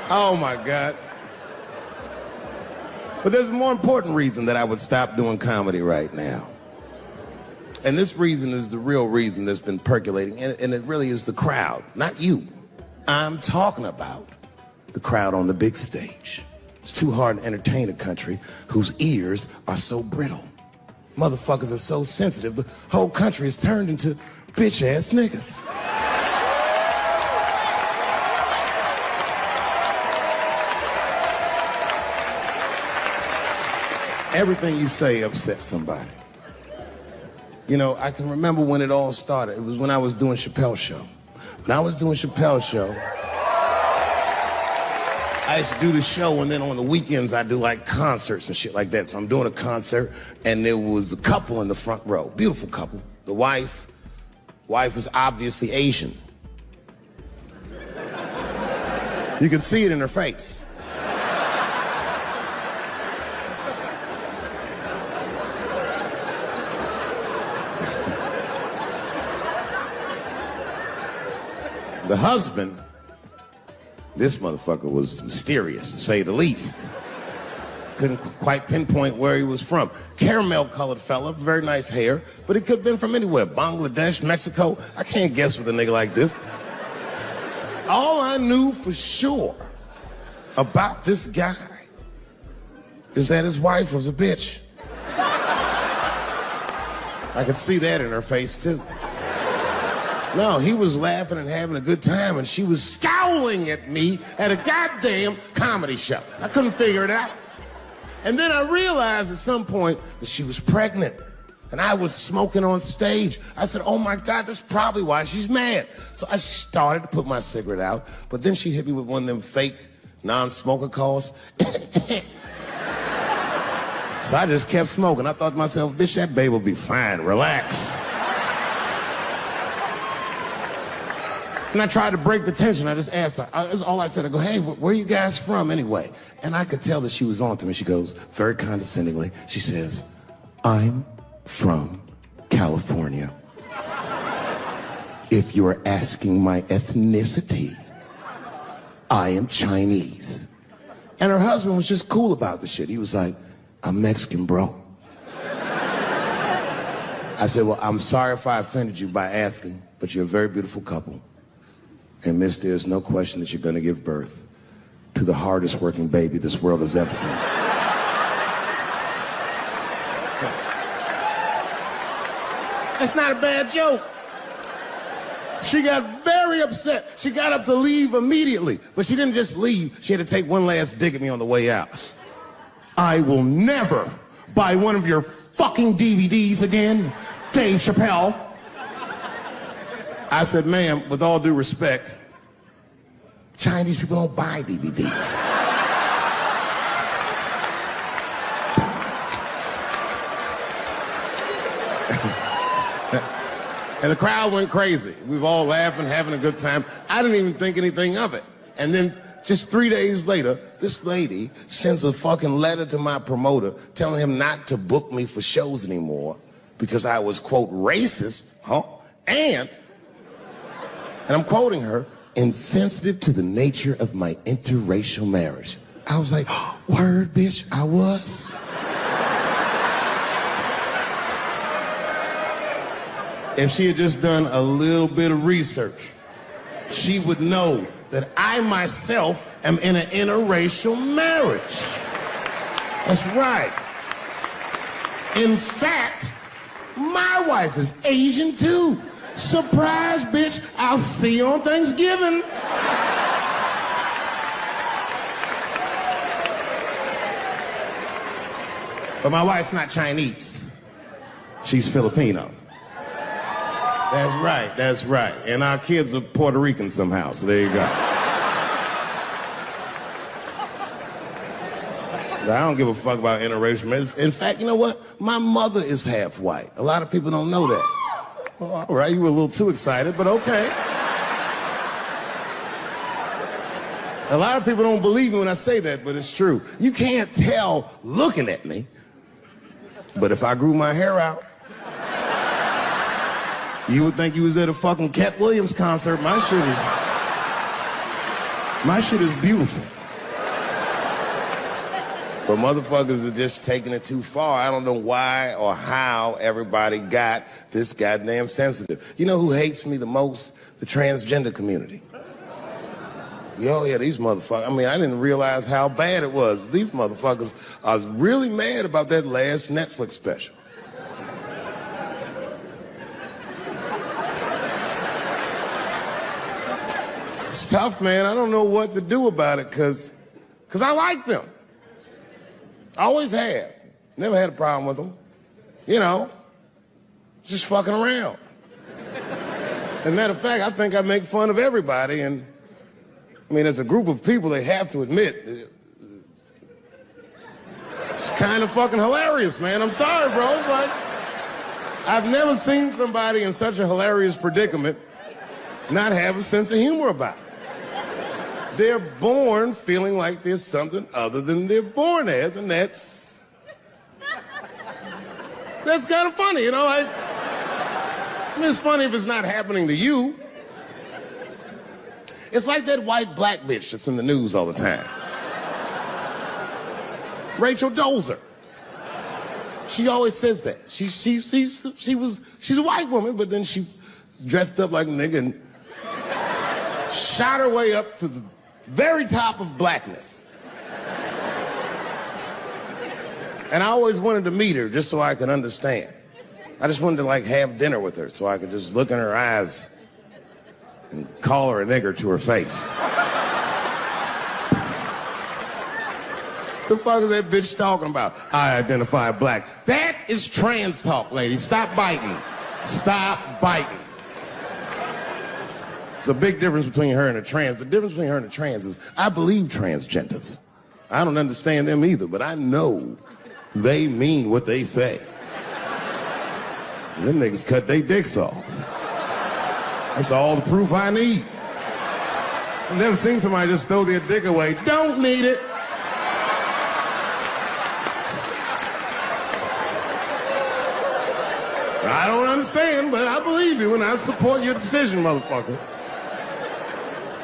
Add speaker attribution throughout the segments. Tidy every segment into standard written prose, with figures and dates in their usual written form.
Speaker 1: Oh my God. But there's a more important reason that I would stop doing comedy right now. And this reason is the real reason that's been percolating, and it really is the crowd, not you. I'm talking about the crowd on the big stage. It's too hard to entertain a country whose ears are so brittle. Motherfuckers are so sensitive, the whole country is turned into bitch-ass niggas. Everything you say upsets somebody. You know, I can remember when it all started. It was when I was doing Chappelle's show. When I was doing Chappelle's show, I used to do the show, and then on the weekends I do like concerts and shit like that. So I'm doing a concert, and there was a couple in the front row, beautiful couple. The wife was obviously Asian. You could see it in her face. The husband, this motherfucker was mysterious, to say the least. Couldn't quite pinpoint where he was from. Caramel-colored fella, very nice hair, but he could have been from anywhere. Bangladesh, Mexico. I can't guess with a nigga like this. All I knew for sure about this guy is that his wife was a bitch. I could see that in her face, too. No, he was laughing and having a good time, and she was scowling at me at a goddamn comedy show. I couldn't figure it out. And then I realized at some point that she was pregnant, and I was smoking on stage. I said, oh my God, that's probably why she's mad. So I started to put my cigarette out, but then she hit me with one of them fake non-smoker calls. So I just kept smoking. I thought to myself, bitch, that babe will be fine, relax. And I tried to break the tension. I just asked her. That's all I said. I go, hey, where are you guys from anyway? And I could tell that she was on to me. She goes, very condescendingly, she says, I'm from California. If you're asking my ethnicity, I am Chinese. And her husband was just cool about the shit. He was like, I'm Mexican, bro. I said, well, I'm sorry if I offended you by asking, but you're a very beautiful couple. And miss, there's no question that you're going to give birth to the hardest working baby this world has ever seen. That's not a bad joke. She got very upset. She got up to leave immediately. But she didn't just leave. She had to take one last dig at me on the way out. I will never buy one of your fucking DVDs again, Dave Chappelle. I said, ma'am, with all due respect, Chinese people don't buy DVDs. And the crowd went crazy. We were all laughing, having a good time. I didn't even think anything of it. And then just 3 days later, this lady sends a fucking letter to my promoter telling him not to book me for shows anymore because I was, quote, racist, and I'm quoting her, insensitive to the nature of my interracial marriage. I was like, word, bitch, I was. If she had just done a little bit of research, she would know that I myself am in an interracial marriage. That's right. In fact, my wife is Asian too. Surprise, bitch, I'll see you on Thanksgiving. But my wife's not Chinese. She's Filipino. That's right. And our kids are Puerto Rican somehow, so there you go. But I don't give a fuck about interracial marriage. In fact, you know what? My mother is half white. A lot of people don't know that. Well, all right, you were a little too excited, but okay. A lot of people don't believe me when I say that, but it's true. You can't tell looking at me, but if I grew my hair out, you would think you was at a fucking Cat Williams concert. My shit is... My shit is beautiful. But motherfuckers are just taking it too far. I don't know why or how everybody got this goddamn sensitive. You know who hates me the most? The transgender community. Yo, yeah, these motherfuckers. I mean, I didn't realize how bad it was. These motherfuckers are really mad about that last Netflix special. It's tough, man. I don't know what to do about it because I like them. I always have. Never had a problem with them. You know, just fucking around. As a matter of fact, I think I make fun of everybody, and I mean, as a group of people, they have to admit, it's kind of fucking hilarious, man. I'm sorry, bro. It's like, I've never seen somebody in such a hilarious predicament not have a sense of humor about it. They're born feeling like there's something other than they're born as, and that's kind of funny, you know? I mean, it's funny if it's not happening to you. It's like that white black bitch that's in the news all the time. Rachel Dolezal. She always says that. She's a white woman, but then she dressed up like a nigga and shot her way up to the very top of blackness. And I always wanted to meet her just so I could understand. I just wanted to like have dinner with her so I could just look in her eyes and call her a nigger to her face. The fuck is that bitch talking about? I identify black. That is trans talk, lady. Stop biting. Stop biting. There's a big difference between her and a trans. The difference between her and a trans is I believe transgenders. I don't understand them either, but I know they mean what they say. Them niggas cut their dicks off. That's all the proof I need. I've never seen somebody just throw their dick away. Don't need it. I don't understand, but I believe you and I support your decision, motherfucker.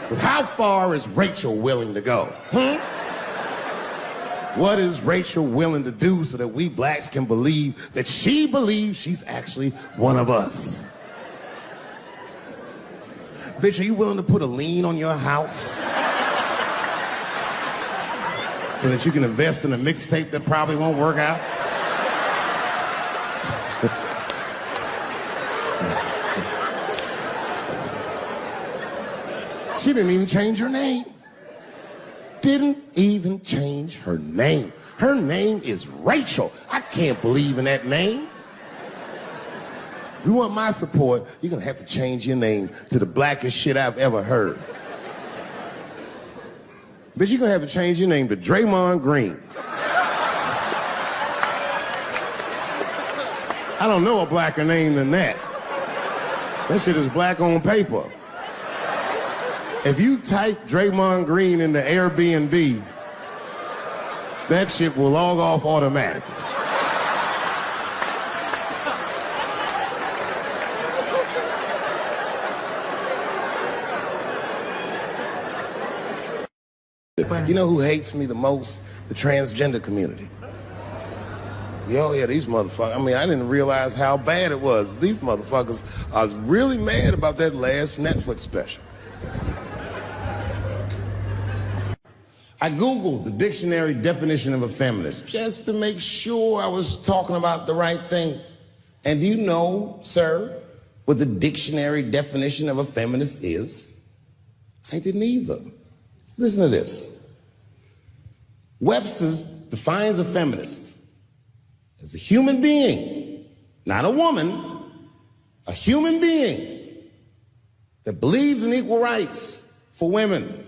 Speaker 1: But how far is Rachel willing to go? What is Rachel willing to do so that we blacks can believe that she believes she's actually one of us? Bitch, are you willing to put a lien on your house so that you can invest in a mixtape that probably won't work out? She didn't even change her name. Didn't even change her name. Her name is Rachel. I can't believe in that name. If you want my support, you're gonna have to change your name to the blackest shit I've ever heard. Bitch, you're gonna have to change your name to Draymond Green. I don't know a blacker name than that. That shit is black on paper. If you type Draymond Green into Airbnb, that shit will log off automatically. You know who hates me the most? The transgender community. Yo, yeah, these motherfuckers. I mean, I didn't realize how bad it was. These motherfuckers are really mad about that last Netflix special. I Googled the dictionary definition of a feminist just to make sure I was talking about the right thing. And do you know, sir, what the dictionary definition of a feminist is? I didn't either. Listen to this. Webster's defines a feminist as a human being, not a woman, a human being that believes in equal rights for women.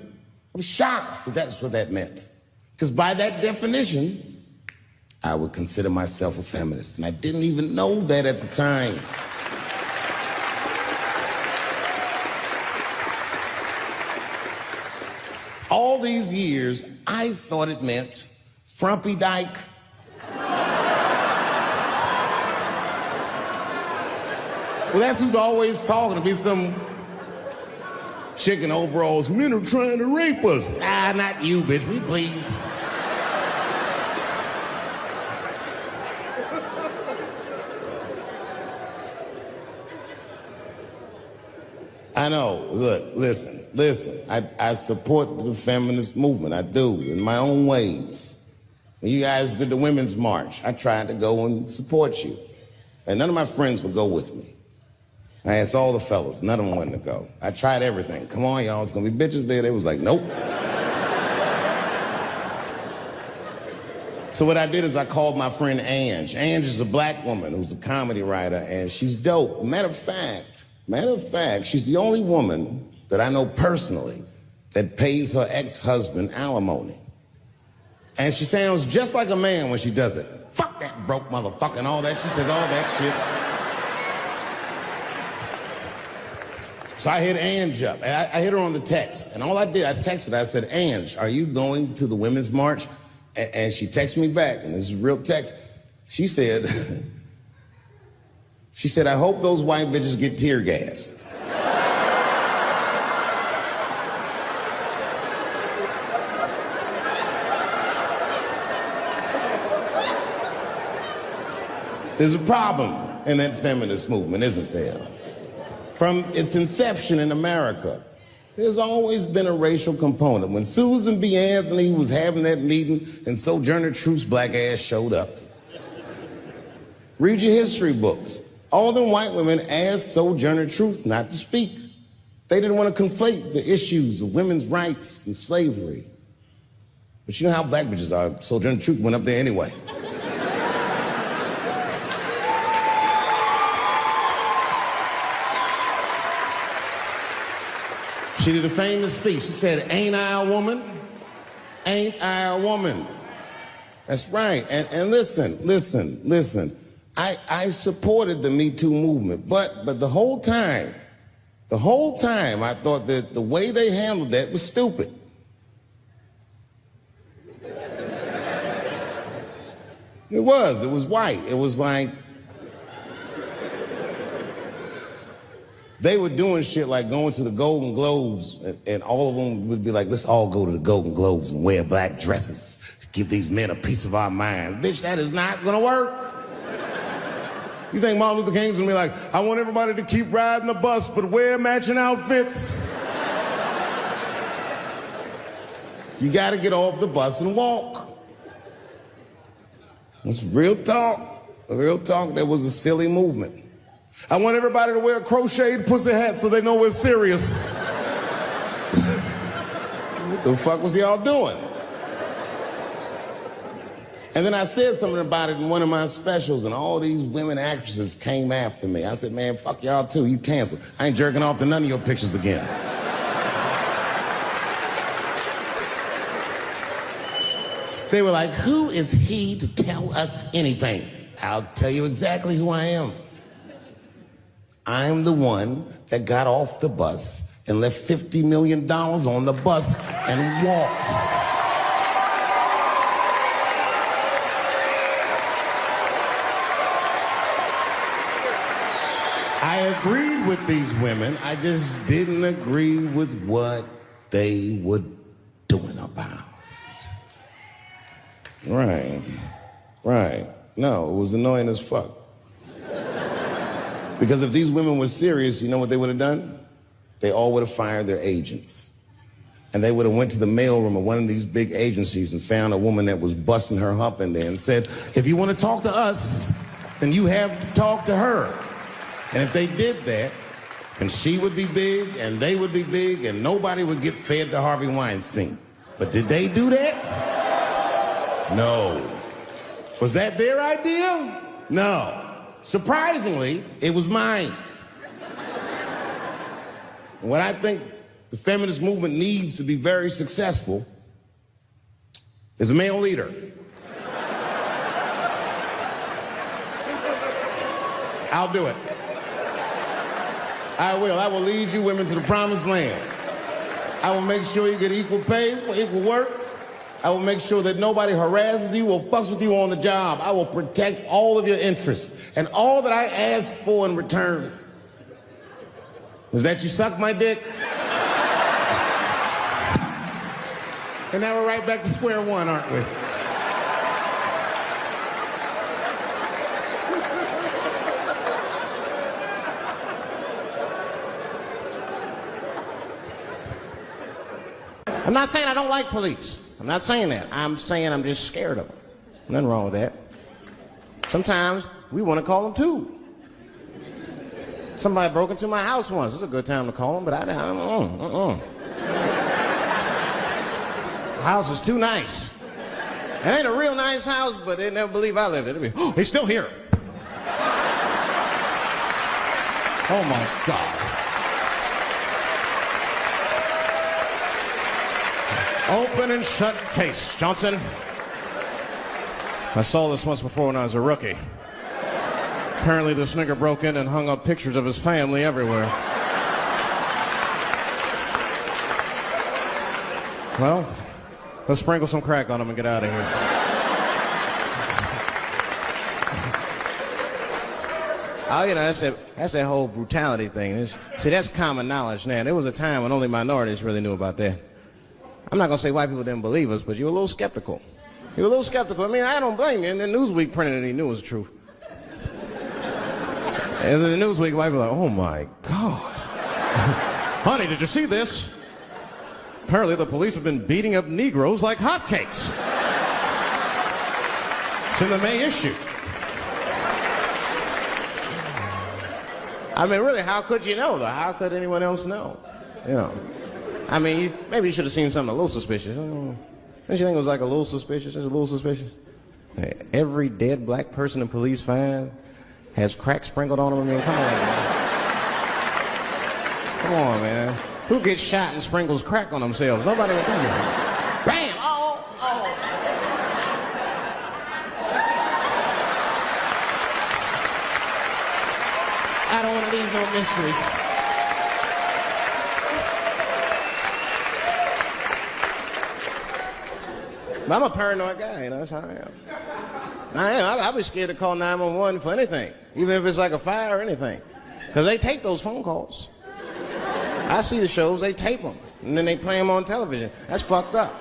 Speaker 1: I was shocked that that's what that meant. Because by that definition, I would consider myself a feminist. And I didn't even know that at the time. All these years, I thought it meant frumpy dyke. Well, that's who's always talking to me, some Chicken overalls, men are trying to rape us. Ah, not you, bitch, we please. I know, look, listen. I support the feminist movement, I do, in my own ways. When you guys did the Women's March, I tried to go and support you. And none of my friends would go with me. I asked all the fellas, none of them wanted to go. I tried everything. Come on, y'all, it's gonna be bitches there. They was like, nope. So what I did is I called my friend Ange. Ange is a black woman who's a comedy writer, and she's dope. Matter of fact, she's the only woman that I know personally that pays her ex-husband alimony. And she sounds just like a man when she does it. Fuck that broke motherfucker and all that. She says all that shit. So I hit Ange up, and I hit her on the text. And all I did, I texted her, I said, Ange, are you going to the Women's March? And she texted me back, and this is real text. She said, I hope those white bitches get tear gassed. There's a problem in that feminist movement, isn't there? From its inception in America, there's always been a racial component. When Susan B. Anthony was having that meeting and Sojourner Truth's black ass showed up, read your history books. All them white women asked Sojourner Truth not to speak. They didn't want to conflate the issues of women's rights and slavery. But you know how black bitches are. Sojourner Truth went up there anyway. She did a famous speech. She said, ain't I a woman? Ain't I a woman? That's right. And listen. I supported the Me Too movement, but the whole time, I thought that the way they handled that was stupid. It was white. It was like, they were doing shit like going to the Golden Globes, and all of them would be like, let's all go to the Golden Globes and wear black dresses, give these men a piece of our minds. Bitch, that is not gonna work. You think Martin Luther King's gonna be like, I want everybody to keep riding the bus, but wear matching outfits? You gotta get off the bus and walk. It's real talk. Real talk, that was a silly movement. I want everybody to wear crocheted pussy hats so they know we're serious. What the fuck was y'all doing? And then I said something about it in one of my specials, and all these women actresses came after me. I said, man, fuck y'all too, you canceled. I ain't jerking off to none of your pictures again. They were like, who is he to tell us anything? I'll tell you exactly who I am. I'm the one that got off the bus and left $50 million on the bus and walked. I agreed with these women. I just didn't agree with what they were doing about it. Right. No, it was annoying as fuck. Because if these women were serious, you know what they would have done? They all would have fired their agents. And they would have went to the mailroom of one of these big agencies and found a woman that was busting her hump in there and said, if you want to talk to us, then you have to talk to her. And if they did that, then she would be big and they would be big and nobody would get fed to Harvey Weinstein. But did they do that? No. Was that their idea? No. Surprisingly, it was mine. What I think the feminist movement needs to be very successful is a male leader. I'll do it. I will. I will lead you women to the promised land. I will make sure you get equal pay for equal work. I will make sure that nobody harasses you or fucks with you on the job. I will protect all of your interests. And all that I ask for in return is that you suck my dick And now we're right back to square one, aren't we? I'm not saying I don't like police. I'm not saying that. I'm saying I'm just scared of them. Nothing wrong with that. Sometimes we want to call them too. Somebody broke into my house once. It's a good time to call them, but I don't. The house is too nice. It ain't a real nice house, but they never believe I lived in it. Oh, he's still here. Oh my God. Open and shut case, Johnson. I saw this once before when I was a rookie. Apparently this nigger broke in and hung up pictures of his family everywhere. Well, let's sprinkle some crack on him and get out of here. Oh, you know, that's that whole brutality thing. See, that's common knowledge now. There was a time when only minorities really knew about that. I'm not going to say white people didn't believe us, but you were a little skeptical. You were a little skeptical. I mean, I don't blame you. And then Newsweek printed it, he knew it was the truth. And then the Newsweek, white people were like, oh my God. Honey, did you see this? Apparently the police have been beating up Negroes like hotcakes. It's in the May issue. I mean, really, how could you know, though? How could anyone else know? You know. I mean, maybe you should have seen something a little suspicious. Don't you think it was like a little suspicious? Just a little suspicious? Every dead black person the police find has crack sprinkled on them. I mean, come on, man. Come on, man. Who gets shot and sprinkles crack on themselves? Nobody would do that. Bam! Oh! I don't want to leave no mysteries. But I'm a paranoid guy, you know, that's how I am. I am. I'll be scared to call 911 for anything, even if it's like a fire or anything. Because they tape those phone calls. I see the shows, they tape them, and then they play them on television. That's fucked up.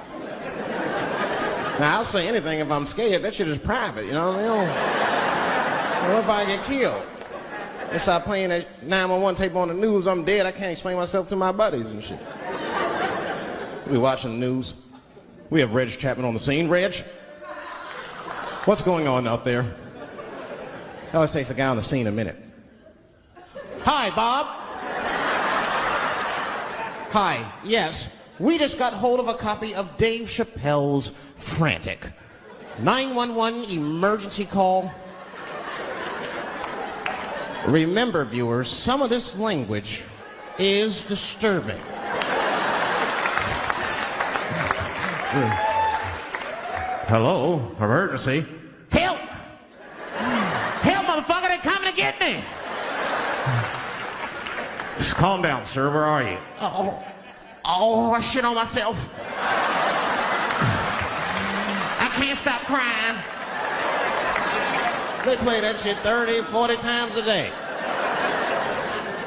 Speaker 1: Now, I'll say anything if I'm scared. That shit is private, you know what I mean? What if I get killed? They start playing that 911 tape on the news, I'm dead, I can't explain myself to my buddies and shit. We watching the news. We have Reg Chapman on the scene. Reg, what's going on out there? It always takes a guy on the scene a minute. Hi, Bob. Hi, yes. We just got hold of a copy of Dave Chappelle's Frantic. 911 emergency call. Remember, viewers, some of this language is disturbing.
Speaker 2: Hello, emergency.
Speaker 3: Help! Help, motherfucker, they're coming to get me!
Speaker 2: Just calm down, sir. Where are you?
Speaker 3: I shit on myself. I can't stop crying.
Speaker 1: They play that shit 30, 40 times a day.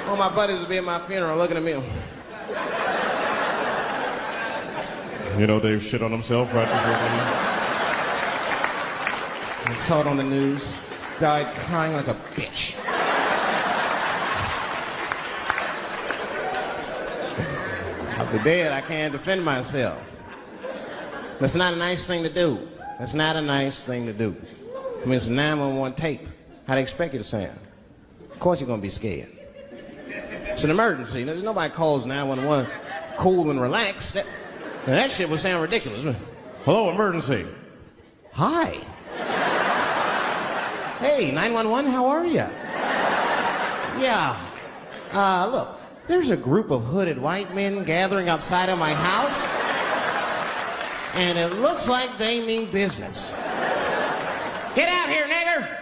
Speaker 1: All my buddies will be at my funeral looking at me.
Speaker 2: You know Dave shit on himself right before
Speaker 1: I saw it on the news. Died crying like a bitch. After dead, I can't defend myself. That's not a nice thing to do. That's not a nice thing to do. I mean, it's a 911 tape. How do they expect you to sound? Of course you're going to be scared. It's an emergency. There's nobody calls 911 cool and relaxed. That shit would sound ridiculous.
Speaker 2: Hello, emergency.
Speaker 1: Hi. Hey, 911, how are you? Yeah. Look, there's a group of hooded white men gathering outside of my house, and it looks like they mean business.
Speaker 3: Get out here, nigger!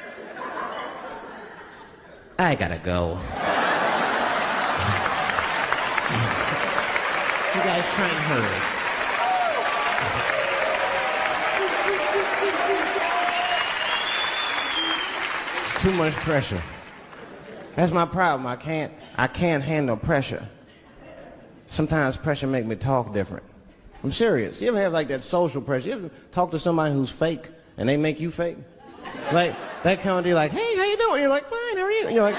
Speaker 1: I gotta go. You guys try and hurry. It's too much pressure. That's my problem. I can't handle pressure. Sometimes pressure make me talk different.
Speaker 4: I'm serious. You ever have like that social pressure? You ever talk to somebody who's fake and they make you fake? Like, that kind of deal, like, hey, how you doing? You're like, fine, how are you? And you're like,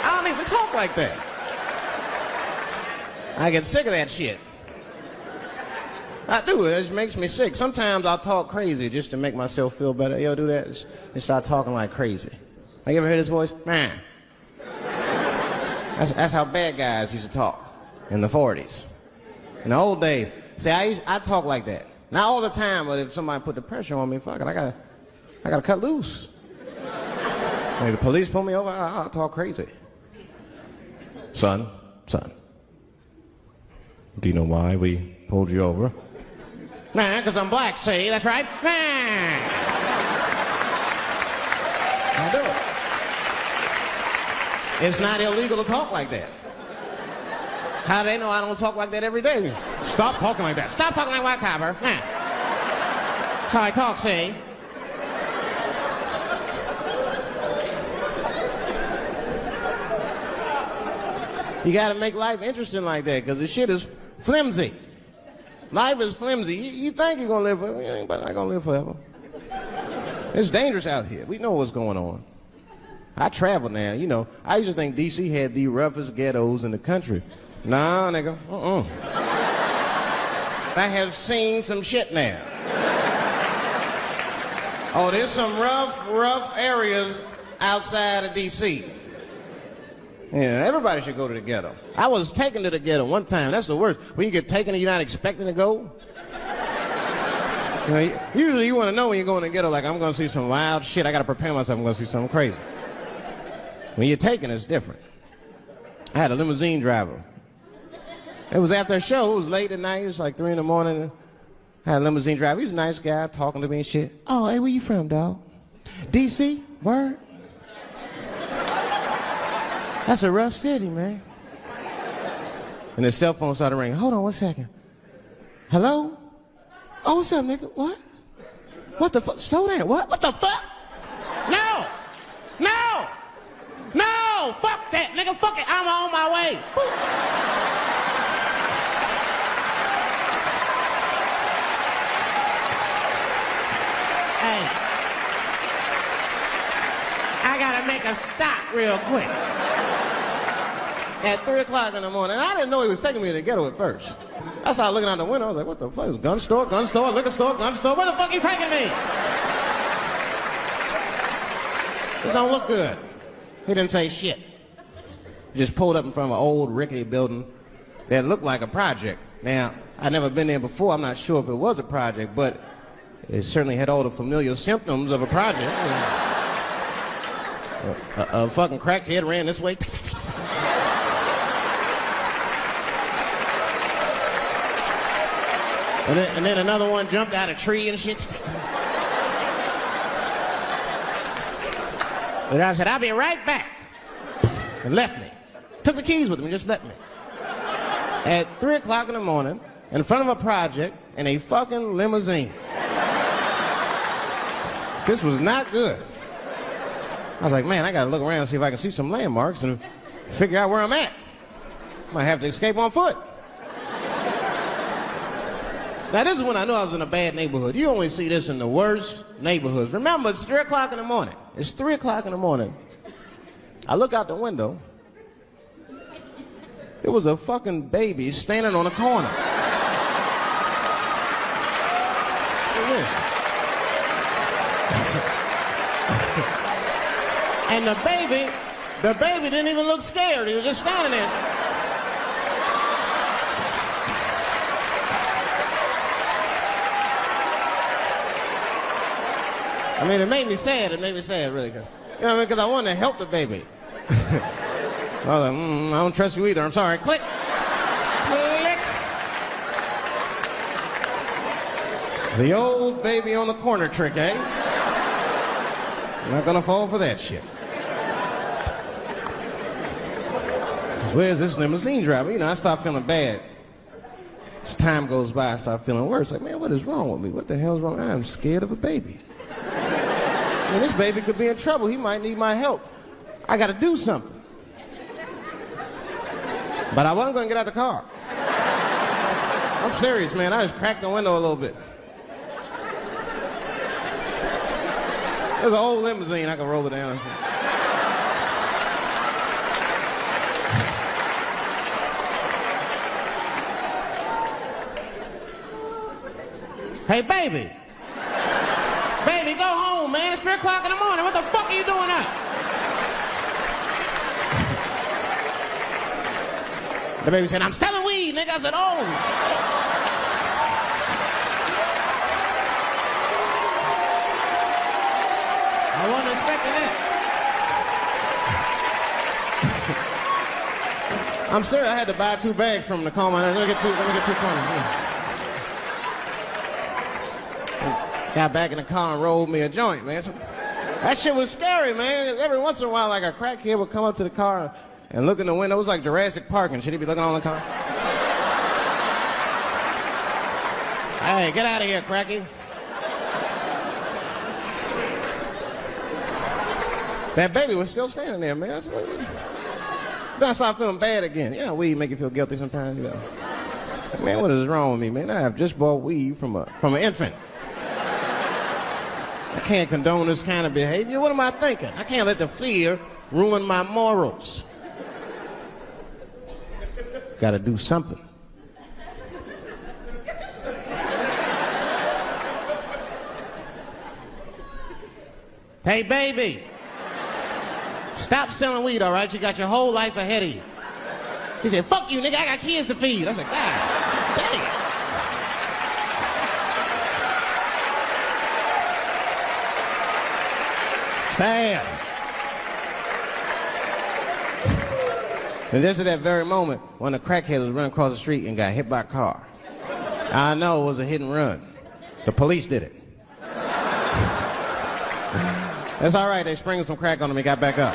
Speaker 4: I don't even talk like that. I get sick of that shit. I do. It just makes me sick. Sometimes I'll talk crazy just to make myself feel better. You ever do that? Just start talking like crazy. Like, you ever hear this voice? Man. That's how bad guys used to talk in the 40s. In the old days. See, I talk like that. Not all the time, but if somebody put the pressure on me, fuck it, I gotta cut loose. Like the police pull me over, I'll talk crazy. Son, do you know why we pulled you over? Nah, because I'm black, see, that's right. Nah. I'll do it. It's not illegal to talk like that. How do they know I don't talk like that every day? Stop talking like that. Stop talking like white copper. Nah. That's how I talk, see? You gotta make life interesting like that, because the shit is flimsy. Life is flimsy. You think you're gonna live forever, you ain't not gonna live forever. It's dangerous out here. We know what's going on. I travel now, you know. I used to think D.C. had the roughest ghettos in the country. Nah, nigga, I have seen some shit now. Oh, there's some rough areas outside of D.C. Yeah, everybody should go to the ghetto. I was taken to the ghetto one time. That's the worst. When you get taken and you're not expecting to go. You know, usually you want to know when you're going to the ghetto, like, I'm going to see some wild shit. I got to prepare myself. I'm going to see something crazy. When you're taken, it's different. I had a limousine driver. It was after a show. It was late at night. It was like 3 in the morning. I had a limousine driver. He was a nice guy, talking to me and shit. Oh, hey, where you from, dog? D.C.? Word? That's a rough city, man. And his cell phone started ringing. Hold on 1 second. Hello? Oh, what's up, nigga? What? What the fuck? Slow down. What? What the fuck? No! No! No! Fuck that, nigga. Fuck it. I'm on my way. Hey. I gotta make a stop real quick. At 3 o'clock in the morning. I didn't know he was taking me to the ghetto at first. I started looking out the window. I was like, what the fuck? Is gun store, liquor store, gun store? Where the fuck you taking me? This don't look good. He didn't say shit. He just pulled up in front of an old rickety building that looked like a project. Now, I'd never been there before. I'm not sure if it was a project, but it certainly had all the familiar symptoms of a project. A fucking crackhead ran this way. And then another one jumped out of a tree and shit. And I said, I'll be right back. And left me. Took the keys with him and just left me. At 3 o'clock in the morning, in front of a project, in a fucking limousine. This was not good. I was like, man, I gotta look around and see if I can see some landmarks and figure out where I'm at. Might have to escape on foot. Now, this is when I knew I was in a bad neighborhood. You only see this in the worst neighborhoods. Remember, it's 3 o'clock in the morning. It's 3 o'clock in the morning. I look out the window. There was a fucking baby standing on a corner. And the baby didn't even look scared. He was just standing there. I mean, it made me sad. It made me sad, really. You know what I mean? Because I wanted to help the baby. I was like, I don't trust you either. I'm sorry. Click. Click. The old baby on the corner trick, eh? I'm not gonna fall for that shit. Where's this limousine driver? You know, I start feeling bad. As time goes by, I start feeling worse. Like, man, what is wrong with me? What the hell's wrong? I'm scared of a baby. I mean, this baby could be in trouble. He might need my help. I got to do something. But I wasn't going to get out the car. I'm serious, man. I just cracked the window a little bit. There's an old limousine. I can roll it down. Hey, baby. Baby, go home, man. It's 3 o'clock in the morning. What the fuck are you doing up? The baby said, I'm selling weed, nigga. I said, oh. I wasn't expecting that. I'm serious. I had to buy 2 bags from him to calm my nerves. Let me get 2 coins. Got back in the car and rolled me a joint, man. So, that shit was scary, man. Every once in a while, like a crackhead would come up to the car and look in the window. It was like Jurassic Park and shit. He'd be looking on the car. Hey, get out of here, cracky. That baby was still standing there, man. Then I started feeling bad again. Yeah, weed make you feel guilty sometimes, you know. Man, what is wrong with me, man? I have just bought weed from an infant. I can't condone this kind of behavior. What am I thinking? I can't let the fear ruin my morals. Gotta do something. Hey, baby. Stop selling weed, all right? You got your whole life ahead of you. He said, fuck you, nigga. I got kids to feed. I said, God dang. Sam. And just at that very moment, one of the crackheads was running across the street and got hit by a car. I know it was a hit and run. The police did it. That's all right. They sprinkled some crack on him and got back up.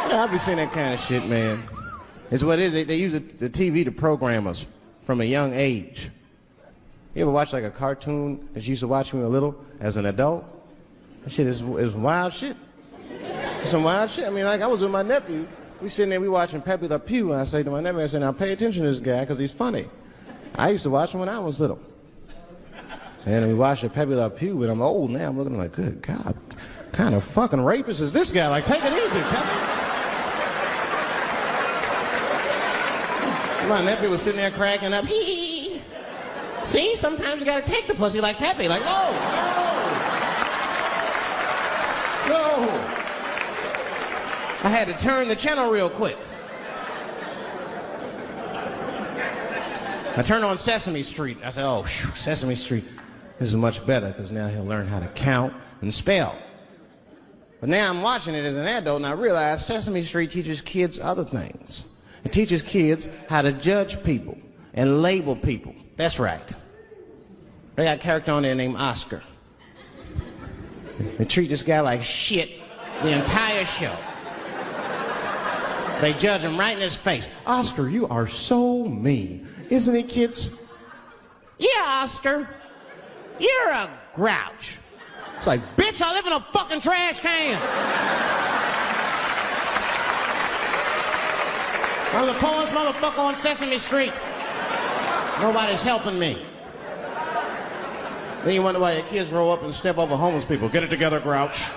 Speaker 4: Yeah, I'll be seeing that kind of shit, man. It's what it is. They use the TV to program us from a young age. You ever watch like a cartoon that you used to watch when you were little as an adult? That shit is wild shit. It's some wild shit. I mean, like I was with my nephew. We sitting there, we watching Pepe Le Pew, and I say to my nephew, I say, now pay attention to this guy because he's funny. I used to watch him when I was little. And we watched Pepe Le Pew, and I'm old now. I'm looking like, good God, what kind of fucking rapist is this guy? Like, take it easy, Pepe. My nephew was sitting there cracking up. Hee. See, sometimes you gotta take the pussy like Pepe. Like, no. I had to turn the channel real quick. I turned on Sesame Street. I said, oh, Sesame Street. This is much better because now he'll learn how to count and spell. But now I'm watching it as an adult and I realize Sesame Street teaches kids other things. It teaches kids how to judge people and label people. That's right. They got a character on there named Oscar. They treat this guy like shit the entire show. They judge him right in his face. Oscar, you are so mean. Isn't he, kids? Yeah, Oscar. You're a grouch. It's like, bitch, I live in a fucking trash can. I'm the poorest motherfucker on Sesame Street. Nobody's helping me. Then you wonder why your kids grow up and step over homeless people. Get it together, grouch.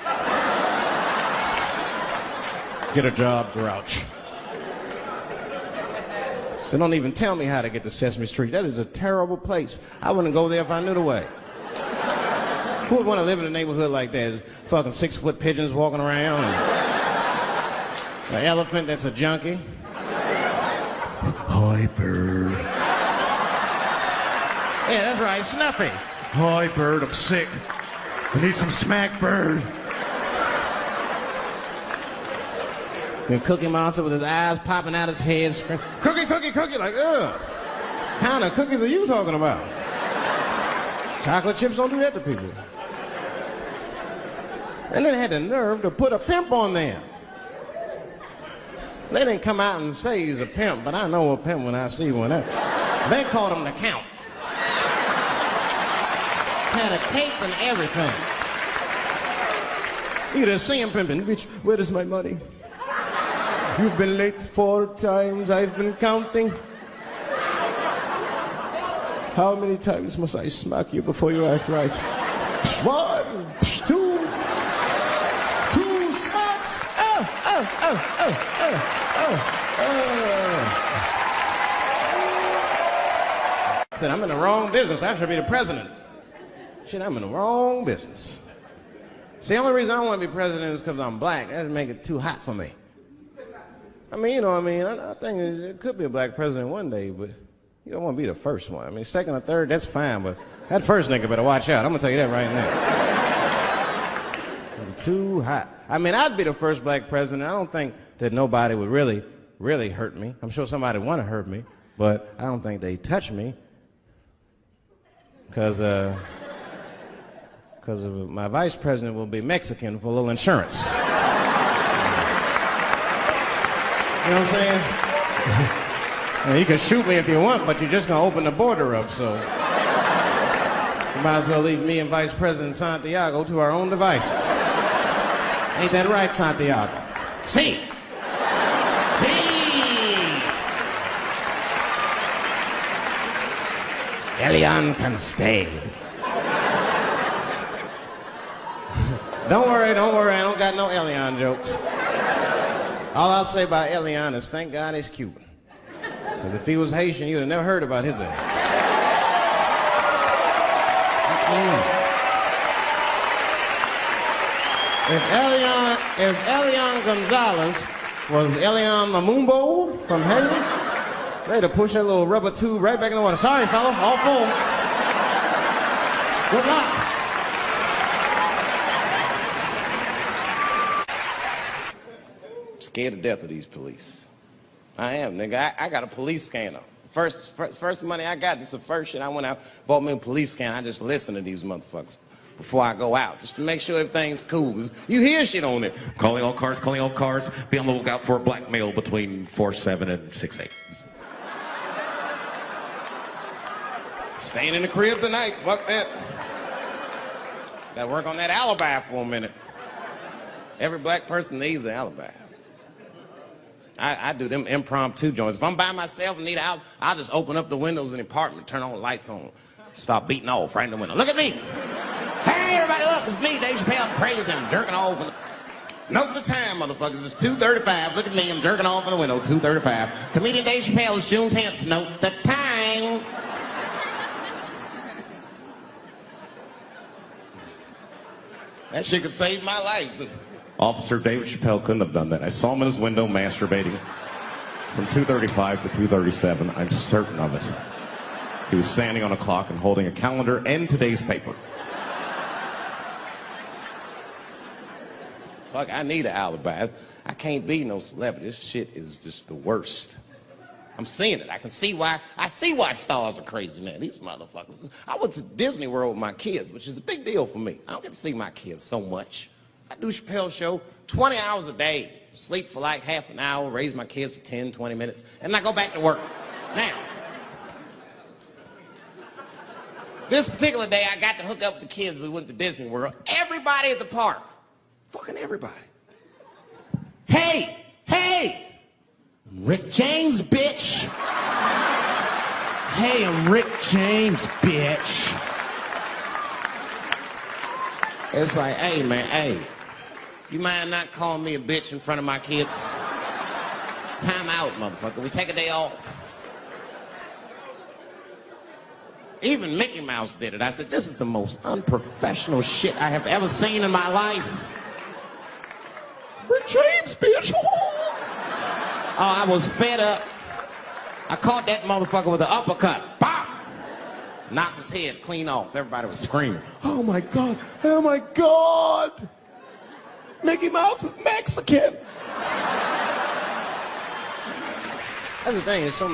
Speaker 4: Get a job, grouch. So don't even tell me how to get to Sesame Street. That is a terrible place. I wouldn't go there if I knew the way. Who would want to live in a neighborhood like that? Fucking 6-foot pigeons walking around. An elephant that's a junkie. Hi, bird. Yeah, that's right, Snuffy.
Speaker 5: Hi, bird, I'm sick. I need some smack, bird.
Speaker 4: Then Cookie Monster with his eyes popping out his head, screaming, cookie, cookie, cookie, like, ugh. What kind of cookies are you talking about? Chocolate chips don't do that to people. And then they had the nerve to put a pimp on there. They didn't come out and say he's a pimp, but I know a pimp when I see one. They called him the Count. Had a cape and everything. You could just see him pimping. Bitch, where is my money? You've been late 4 times, I've been counting. How many times must I smack you before you act right? 1, 2 smacks. I said, I'm in the wrong business. I should be the president. Shit, I'm in the wrong business. See, the only reason I don't want to be president is because I'm black. That would make it too hot for me. I mean, you know what I mean? I think it could be a black president one day, but you don't want to be the first one. I mean, second or third, that's fine, but that first nigga better watch out. I'm going to tell you that right now. Too hot. I mean, I'd be the first black president. I don't think that nobody would really, really hurt me. I'm sure somebody would want to hurt me, but I don't think they'd touch me because my vice president will be Mexican for a little insurance. You know what I'm saying? You can shoot me if you want, but you're just going to open the border up, so you might as well leave me and Vice President Santiago to our own devices. Ain't that right, Santiago? See. Elian can stay. Don't worry, I don't got no Elian jokes. All I'll say about Elian is thank God he's Cuban. Because if he was Haitian, you'd have never heard about his ass. If Elian Gonzalez was Elian Mamumbo from Haiti, they'd have pushed that little rubber tube right back in the water. Sorry, fella, all full. Good luck. Scared to death of these police. I am, nigga. I got a police scanner. First money I got, this is the first shit I went out, bought me a police scanner. I just listen to these motherfuckers before I go out, just to make sure everything's cool. You hear shit on it.
Speaker 6: Calling all cars. Be on the lookout for a black male between 4'7" and 6'8".
Speaker 4: Staying in the crib tonight, fuck that. Gotta work on that alibi for a minute. Every black person needs an alibi. I do them impromptu joints. If I'm by myself and need out, I'll just open up the windows in the apartment, turn all the lights on, stop beating off right in the window. Look at me. Hey, everybody, look, it's me, Dave Chappelle, crazy. I'm jerking off. Note the time, motherfuckers. It's 2:35. Look at me, I'm jerking off in the window, 2:35. Comedian Dave Chappelle is June 10th. Note the time. That shit could save my life.
Speaker 2: Officer David Chappelle couldn't have done that. I saw him in his window masturbating from 2:35 to 2:37. I'm certain of it. He was standing on a clock and holding a calendar and today's paper.
Speaker 4: Fuck, I need an alibi. I can't be no celebrity. This shit is just the worst. I'm seeing it. I see why stars are crazy, man. These motherfuckers. I went to Disney World with my kids, which is a big deal for me. I don't get to see my kids so much. I do Chappelle show 20 hours a day, sleep for like half an hour, raise my kids for 10, 20 minutes, and I go back to work. Now, this particular day, I got to hook up with the kids. We went to Disney World. Everybody at the park, fucking everybody. Hey, Rick James, bitch.
Speaker 3: Hey, I'm Rick James, bitch.
Speaker 4: It's like, hey, man, hey. You mind not calling me a bitch in front of my kids? Time out, motherfucker. We take a day off. Even Mickey Mouse did it. I said, this is the most unprofessional shit I have ever seen in my life. Rick James, bitch. Oh, I was fed up. I caught that motherfucker with an uppercut. Bop! Knocked his head clean off. Everybody was screaming. Oh my God, oh my God. Mickey Mouse is Mexican. That's the thing, there's so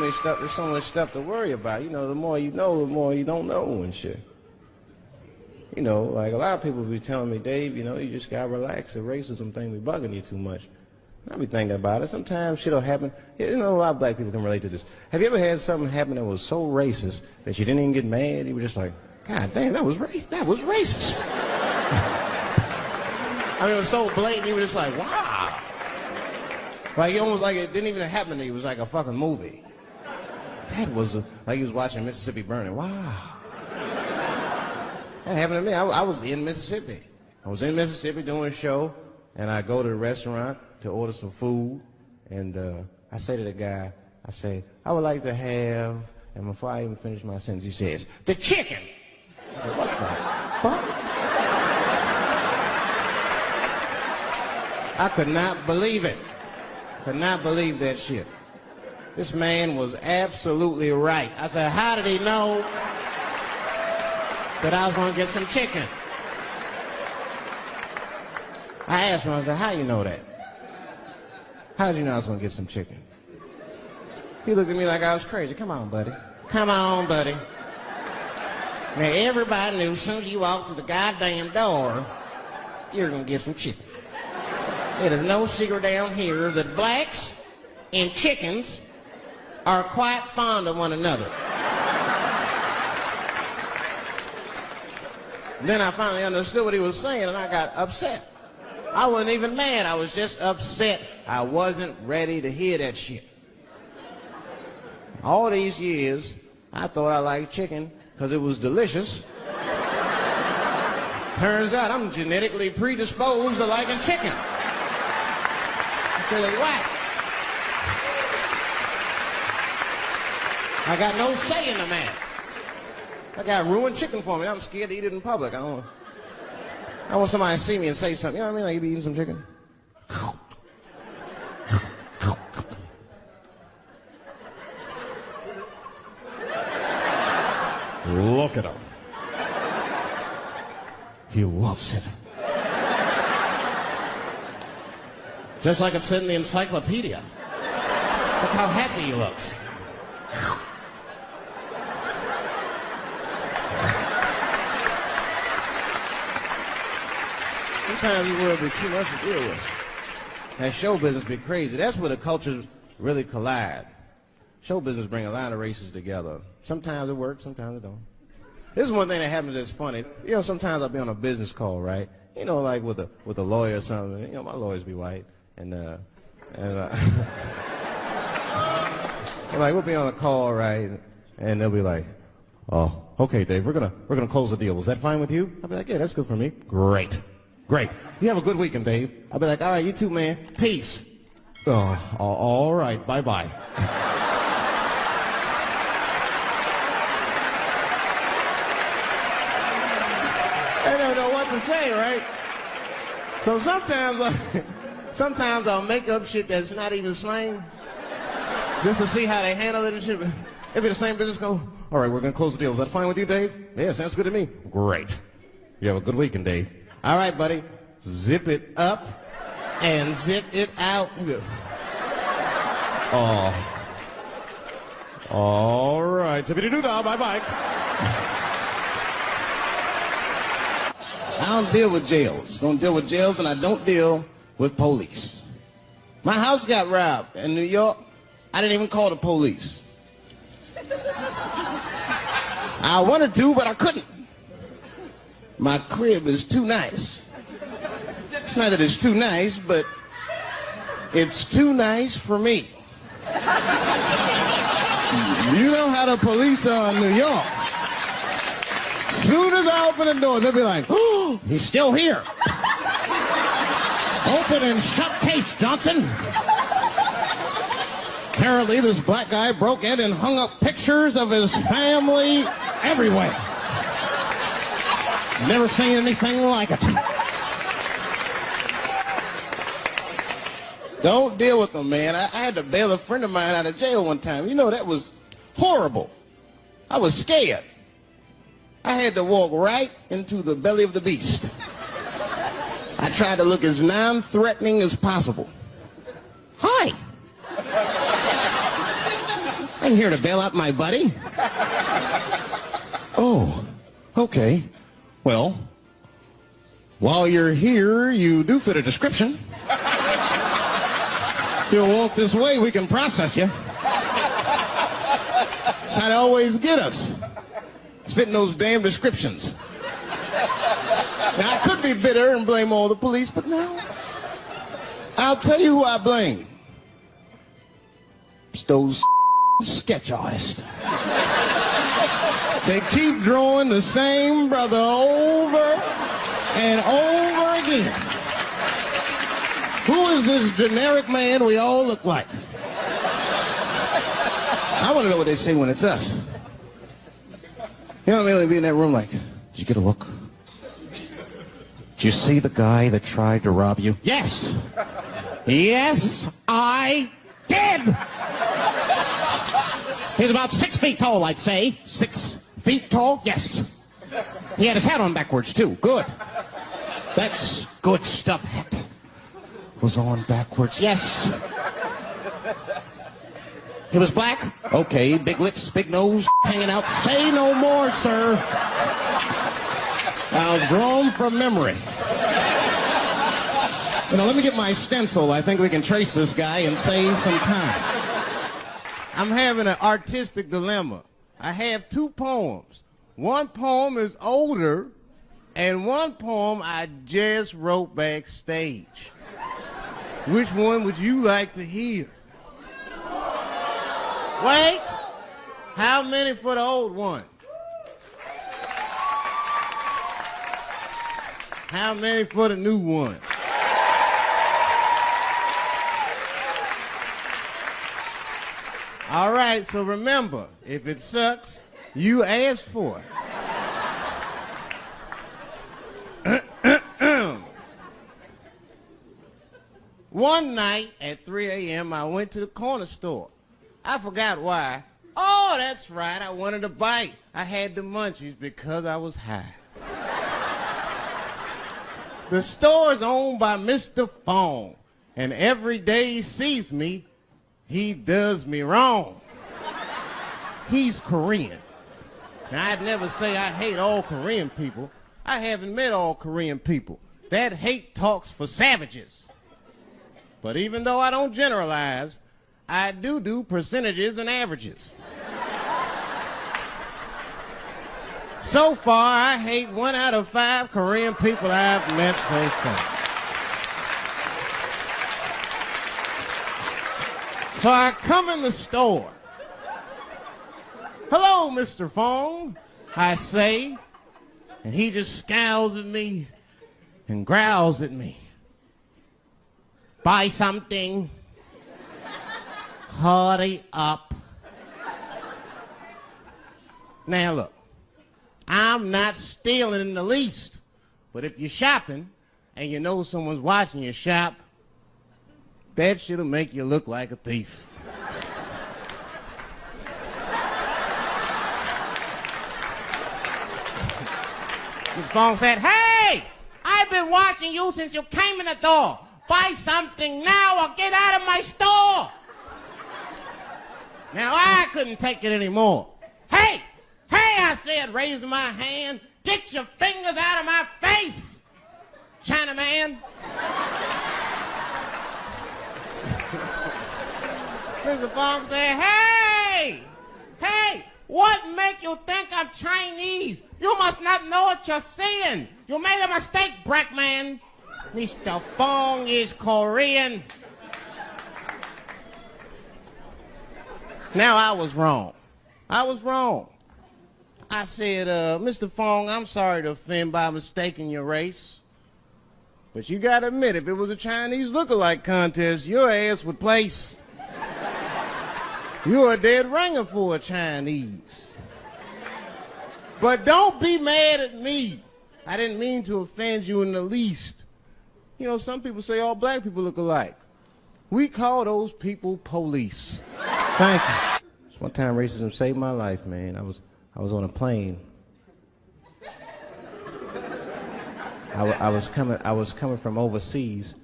Speaker 4: much stuff to worry about. You know, the more you know, the more you don't know and shit. You know, like a lot of people be telling me, Dave, you know, you just gotta relax. The racism thing be bugging you too much. I be thinking about it. Sometimes shit'll happen. You know, a lot of black people can relate to this. Have you ever had something happen that was so racist that you didn't even get mad? You were just like, God damn, that was racist. I mean, it was so blatant, he was just like, wow. Like, almost like it didn't even happen to you. It was like a fucking movie. That was like he was watching Mississippi Burning. Wow. That happened to me. I was in Mississippi. I was in Mississippi doing a show, and I go to the restaurant to order some food, and I say to the guy, I say, I would like to have, and before I even finish my sentence, he says, the chicken. I said, what the fuck? I could not believe it. Could not believe that shit. This man was absolutely right. I said, how did he know that I was going to get some chicken? I asked him, I said, how you know that? How did you know I was going to get some chicken? He looked at me like I was crazy. Come on, buddy. Come on, buddy. Now, everybody knew as soon as you walked through the goddamn door, you're going to get some chicken. It is no secret down here that blacks and chickens are quite fond of one another. Then I finally understood what he was saying, and I got upset. I wasn't even mad. I was just upset. I wasn't ready to hear that shit. All these years, I thought I liked chicken because it was delicious. Turns out I'm genetically predisposed to liking chicken. I said, it's whack. I got no say in the matter. That guy ruined chicken for me. I'm scared to eat it in public. I want somebody to see me and say something. You know what I mean? Like, you be eating some chicken? Look at him. He loves it. Just like it said in the encyclopedia. Look how happy he looks. Sometimes the world be too much to deal with. That show business be crazy. That's where the cultures really collide. Show business bring a lot of races together. Sometimes it works, sometimes it don't. This is one thing that happens that's funny. You know, sometimes I'll be on a business call, right? You know, like with a lawyer or something. You know, my lawyers be white, and like we'll be on a call, right? And they'll be like, "Oh, okay, Dave, we're gonna close the deal. Was that fine with you?" I'll be like, "Yeah, that's good for me." Great. You have a good weekend, Dave. I'll be like, "All right, you too, man. Peace." Oh, all right. Bye-bye. I don't know what to say, right? So sometimes I'll make up shit that's not even slang, just to see how they handle it and shit. It'll be the same business go, "All right, we're going to close the deal. Is that fine with you, Dave?" "Yeah, sounds good to me." "Great. You have a good weekend, Dave." "All right, buddy. Zip it up and zip it out." Oh. All right. Zippity-doo-dah. Bye-bye. I don't deal with jails. Don't deal with jails, and I don't deal with police. My house got robbed in New York. I didn't even call the police. I wanted to, but I couldn't. My crib is too nice. It's not that it's too nice, but it's too nice for me. You know how the police are in New York. Soon as I open the door, they'll be like, "Oh, he's still here. Open and shut case, Johnson." Apparently, this black guy broke in and hung up pictures of his family everywhere. Never seen anything like it. Don't deal with them, man. I had to bail a friend of mine out of jail one time. You know, that was horrible. I was scared. I had to walk right into the belly of the beast. I tried to look as non-threatening as possible. "Hi. I'm here to bail out my buddy." "Oh, okay. Well, while you're here, you do fit a description. You'll walk this way, we can process you." Try to always get us. It's fitting those damn descriptions. Now, I could be
Speaker 1: be bitter and blame all the police, but no. I'll tell you who I blame. It's those sketch artists. They keep drawing the same brother over and over again. Who is this generic man we all look like? I want to know what they say when it's us. You know what I mean? They'd be in that room like, did you get a look? Did you see the guy that tried to rob you? Yes. Yes, I did. He's about 6 feet tall, I'd say. 6 feet tall? Yes. He had his hat on backwards, too. Good. That's good stuff. Hat was on backwards. Yes. He was black? Okay. Big lips, big nose, hanging out. Say no more, sir. I'll draw him from memory. You know, let me get my stencil. I think we can trace this guy and save some time. I'm having an artistic dilemma. I have 2 poems. One poem is older, and one poem I just wrote backstage. Which one would you like to hear? Wait! How many for the old one? How many for the new one? All right, so remember, if it sucks, you ask for it. One night at 3 a.m., I went to the corner store. I forgot why. Oh, that's right, I wanted a bite. I had the munchies because I was high. The store is owned by Mr. Fong, and every day he sees me, he does me wrong. He's Korean. Now, I'd never say I hate all Korean people. I haven't met all Korean people. That hate talks for savages. But even though I don't generalize, I do percentages and averages. So far, I hate 1 out of 5 Korean people I've met so far. So I come in the store. Hello, Mr. Fong, I say, and he just scowls at me and growls at me. Buy something. Hurry up. Now look, I'm not stealing in the least, but if you're shopping and you know someone's watching you shop, that shit'll make you look like a thief. Mr. Fong said, hey, I've been watching you since you came in the door. Buy something now or get out of my store. Now, I couldn't take it anymore. Hey, I said, raising my hand, get your fingers out of my face, Chinaman. Mr. Fong said, hey, what make you think I'm Chinese? You must not know what you're saying. You made a mistake, black man. Mr. Fong is Korean. Now, I was wrong. I said, Mr. Fong, I'm sorry to offend by mistaking your race. But you gotta admit, if it was a Chinese look-alike contest, your ass would place. You're a dead ringer for a Chinese. But don't be mad at me. I didn't mean to offend you in the least. You know, some people say all black people look alike. We call those people police. Thank you. One time racism saved my life, man. I was on a plane. I was coming from overseas,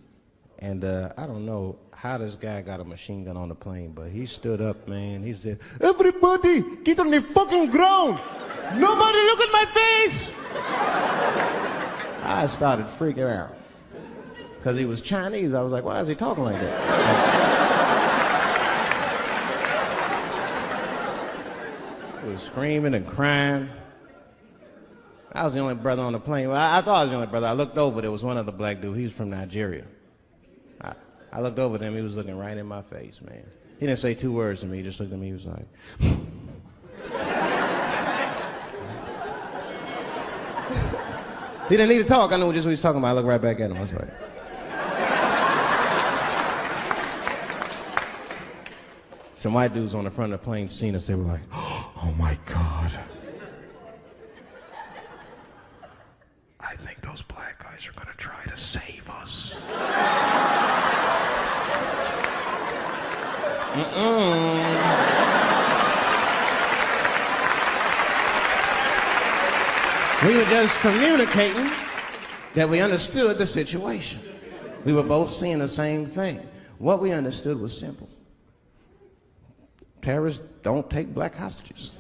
Speaker 1: and I don't know how this guy got a machine gun on the plane, but he stood up, man. He said, everybody, get on the fucking ground. Nobody look at my face. I started freaking out. Because he was Chinese, I was like, why is he talking like that? He was screaming and crying.
Speaker 4: I was the only brother on the plane. Well, I thought I was the only brother. I looked over. There was one other black dude. He was from Nigeria. I looked over at him. He was looking right in my face, man. He didn't say 2 words to me. He just looked at me. He was like... He didn't need to talk. I knew just what he was talking about. I looked right back at him. I was like... Some white dudes on the front of the plane seen us. They were like, oh, my God.
Speaker 5: I think those black guys are gonna try to save us.
Speaker 4: We were just communicating that we understood the situation. We were both seeing the same thing. What we understood was simple. Terrorists don't take black hostages.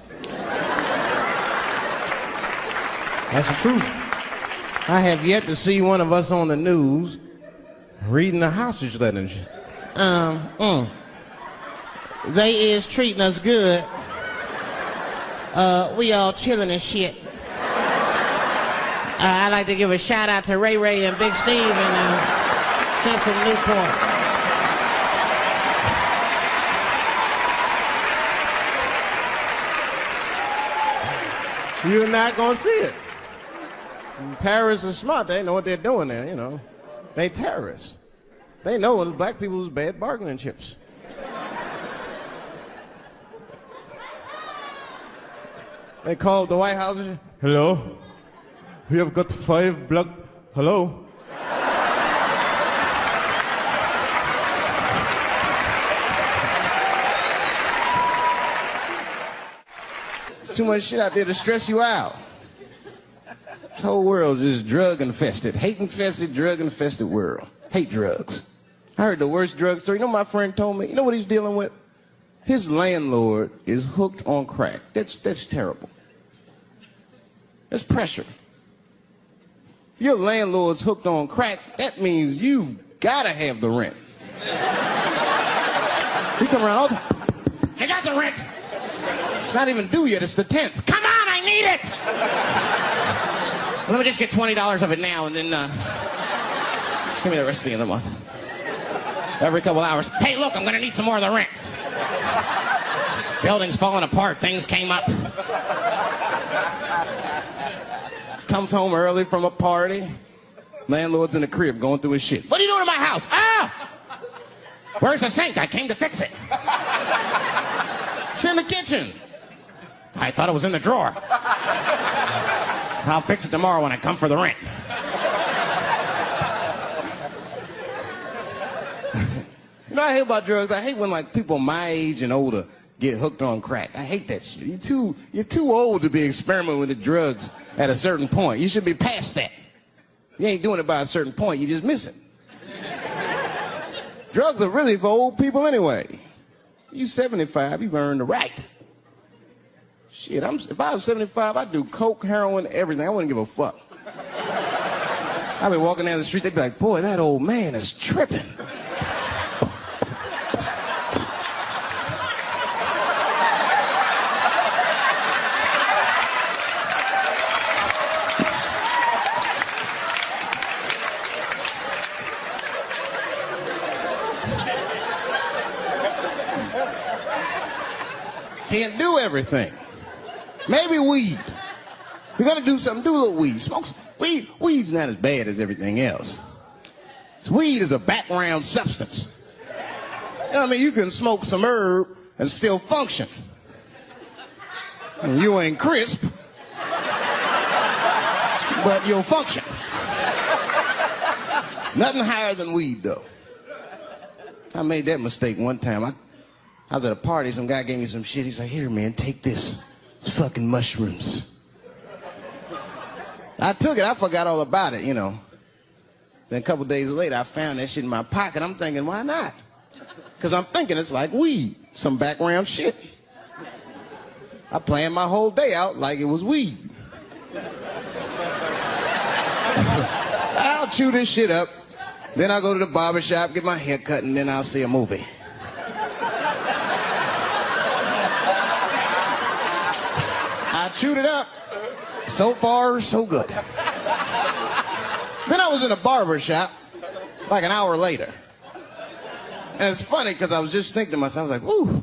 Speaker 4: That's the truth. I have yet to see one of us on the news reading a hostage letter and shit. They is treating us good. We all chilling and shit. I'd like to give a shout out to Ray Ray and Big Steve and Cecil Newport. You're not gonna see it. Terrorists are smart. They know what they're doing there, you know. They terrorists. They know it's black people's bad bargaining chips. They called the White House. Hello? We have got 5 black... Hello? There's too much shit out there to stress you out. This whole world is drug infested, hate infested, drug infested world. Hate drugs. I heard the worst drug story. You know what my friend told me? You know what he's dealing with? His landlord is hooked on crack. That's terrible. That's pressure. Your landlord's hooked on crack, that means you've gotta have the rent. You come around, I got the rent. It's not even due yet, it's the 10th. Come on, I need it! Let me just get $20 of it now and then just give me the rest of the other month. Every couple hours, hey look, I'm gonna need some more of the rent. This building's falling apart, things came up. Comes home early from a party. Landlord's in the crib going through his shit. What are you doing in my house? Ah! Where's the sink? I came to fix it. It's in the kitchen. I thought it was in the drawer. I'll fix it tomorrow when I come for the rent. You know what I hate about drugs? I hate when like people my age and older get hooked on crack. I hate that shit. You're too old to be experimenting with the drugs at a certain point. You should be past that. You ain't doing it by a certain point. You just miss it. Drugs are really for old people anyway. You 75, you've earned the right. Shit, if I was 75, I'd do coke, heroin, everything. I wouldn't give a fuck. I'd be walking down the street, they'd be like, boy, that old man is tripping. Can't do everything. Maybe weed. If you're gonna do something, do a little weed. Smoke some weed. Weed's not as bad as everything else. Weed is a background substance. You know what I mean? You can smoke some herb and still function. And you ain't crisp, but you'll function. Nothing higher than weed, though. I made that mistake one time. I was at a party, some guy gave me some shit. He's like, here, man, take this. It's fucking mushrooms. I took it, I forgot all about it, you know. Then a couple days later, I found that shit in my pocket. I'm thinking, why not? Because I'm thinking it's like weed, some background shit. I planned my whole day out like it was weed. I'll chew this shit up, then I'll go to the barber shop, get my hair cut, and then I'll see a movie. I chewed it up, So far, so good. Then I was in a barber shop like an hour later. And it's funny because I was just thinking to myself, I was like, ooh,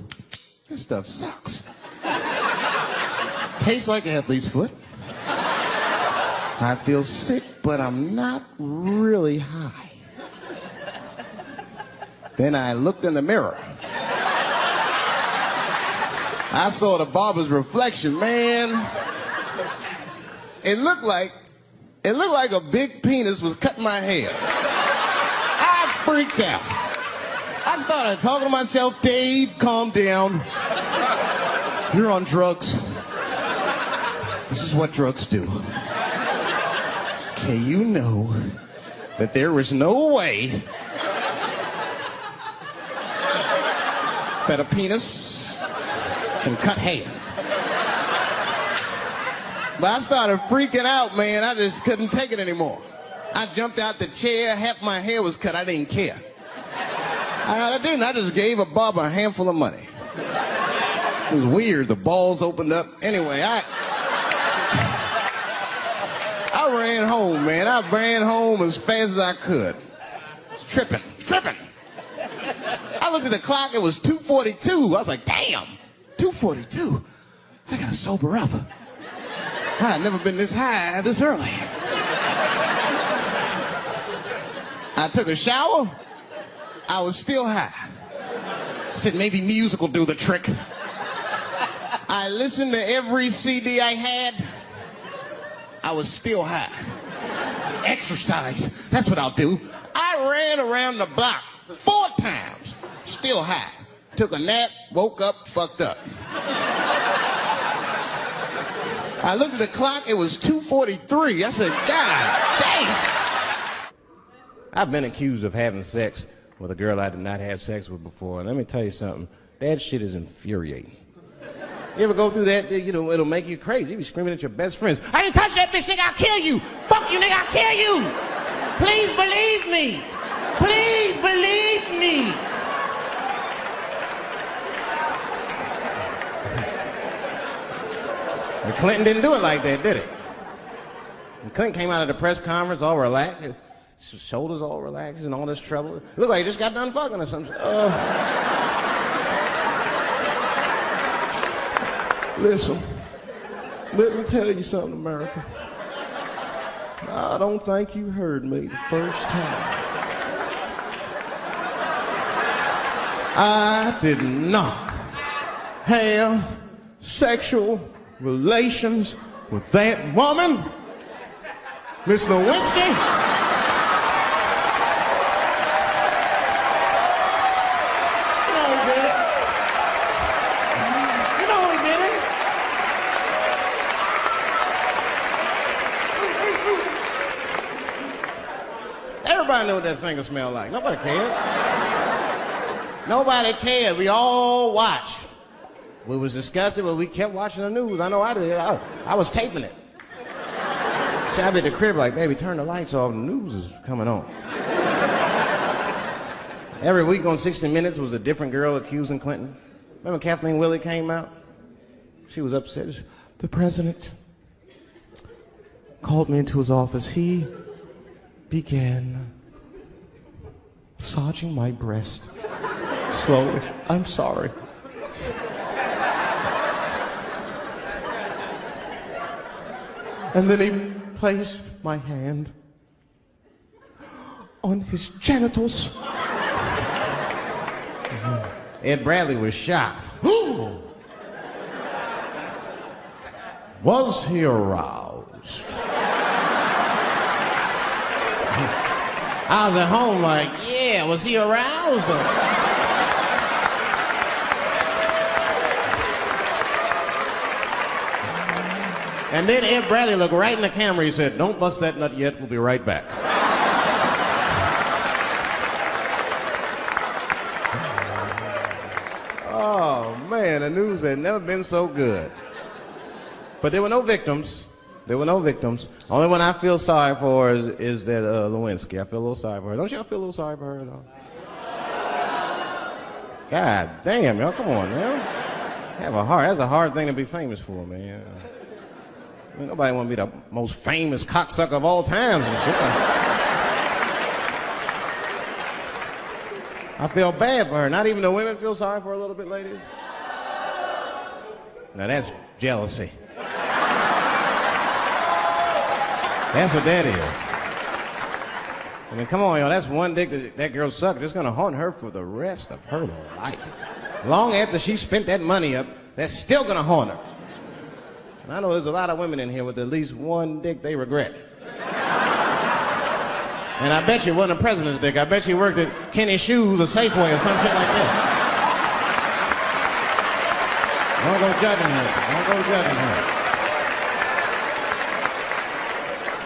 Speaker 4: this stuff sucks. Tastes like athlete's foot. I feel sick, but I'm not really high. Then I looked in the mirror. I saw the barber's reflection, man. It looked like a big penis was cutting my hair. I freaked out. I started talking to myself, Dave, calm down. You're on drugs. This is what drugs do. Okay, you know that there is no way that a penis can cut hair. But I started freaking out, man. I just couldn't take it anymore. I jumped out the chair, half my hair was cut, I didn't care. I didn't, I just gave a barber a handful of money. It was weird, the balls opened up. Anyway, I ran home, man. I ran home as fast as I could. Tripping. I looked at the clock, it was 2:42. I was like, damn, 2:42. I gotta sober up. I had never been this high this early. I took a shower. I was still high. I said maybe music will do the trick. I listened to every CD I had. I was still high. Exercise, that's what I'll do. I ran around the block 4 times, still high. Took a nap, woke up, fucked up. I looked at the clock, it was 2:43. I said, God damn. I've been accused of having sex with a girl I did not have sex with before. And let me tell you something, that shit is infuriating. You ever go through that, you know, it'll make you crazy. You be screaming at your best friends, I didn't touch that bitch, nigga, I'll kill you. Fuck you, nigga, I'll kill you. Please believe me. Please believe me. But Clinton didn't do it like that, did he? And Clinton came out of the press conference all relaxed, his shoulders all relaxed and all this trouble. It looked like he just got done fucking or something. Listen, let me tell you something, America. I don't think you heard me the first time. I did not have sexual relations with that woman, Miss Lewinsky. Everybody knew what that finger smelled like. Nobody cared. Nobody cared. We all watched. We was disgusted, but we kept watching the news. I know I did. I was taping it. See, I'd be at the crib like, baby, turn the lights off. The news is coming on. Every week on 60 Minutes was a different girl accusing Clinton. Remember Kathleen Willey came out? She was upset. The president called me into his office. He began massaging my breast slowly. I'm sorry. And then he placed my hand on his genitals. Ed Bradley was shocked. Was he aroused? I was at home like, yeah, was he aroused? And then Ed Bradley looked right in the camera. He said, don't bust that nut yet. We'll be right back. Oh, man, the news had never been so good. But there were no victims. There were no victims. Only one I feel sorry for is that Lewinsky. I feel a little sorry for her. Don't y'all feel a little sorry for her at all? God damn, y'all, come on, man. Have a heart. That's a hard thing to be famous for, man. I mean, nobody want to be the most famous cocksucker of all times and shit. I feel bad for her. Not even the women feel sorry for her a little bit, ladies. Now that's jealousy. That's what that is. I mean, come on, y'all. That's one dick that girl sucked. It's gonna haunt her for the rest of her life. Long after she spent that money up, that's still gonna haunt her. And I know there's a lot of women in here with at least one dick they regret. And I bet you it wasn't a president's dick. I bet she worked at Kenny Shoes or Safeway or some shit like that. Don't go judging her. Don't go judging her.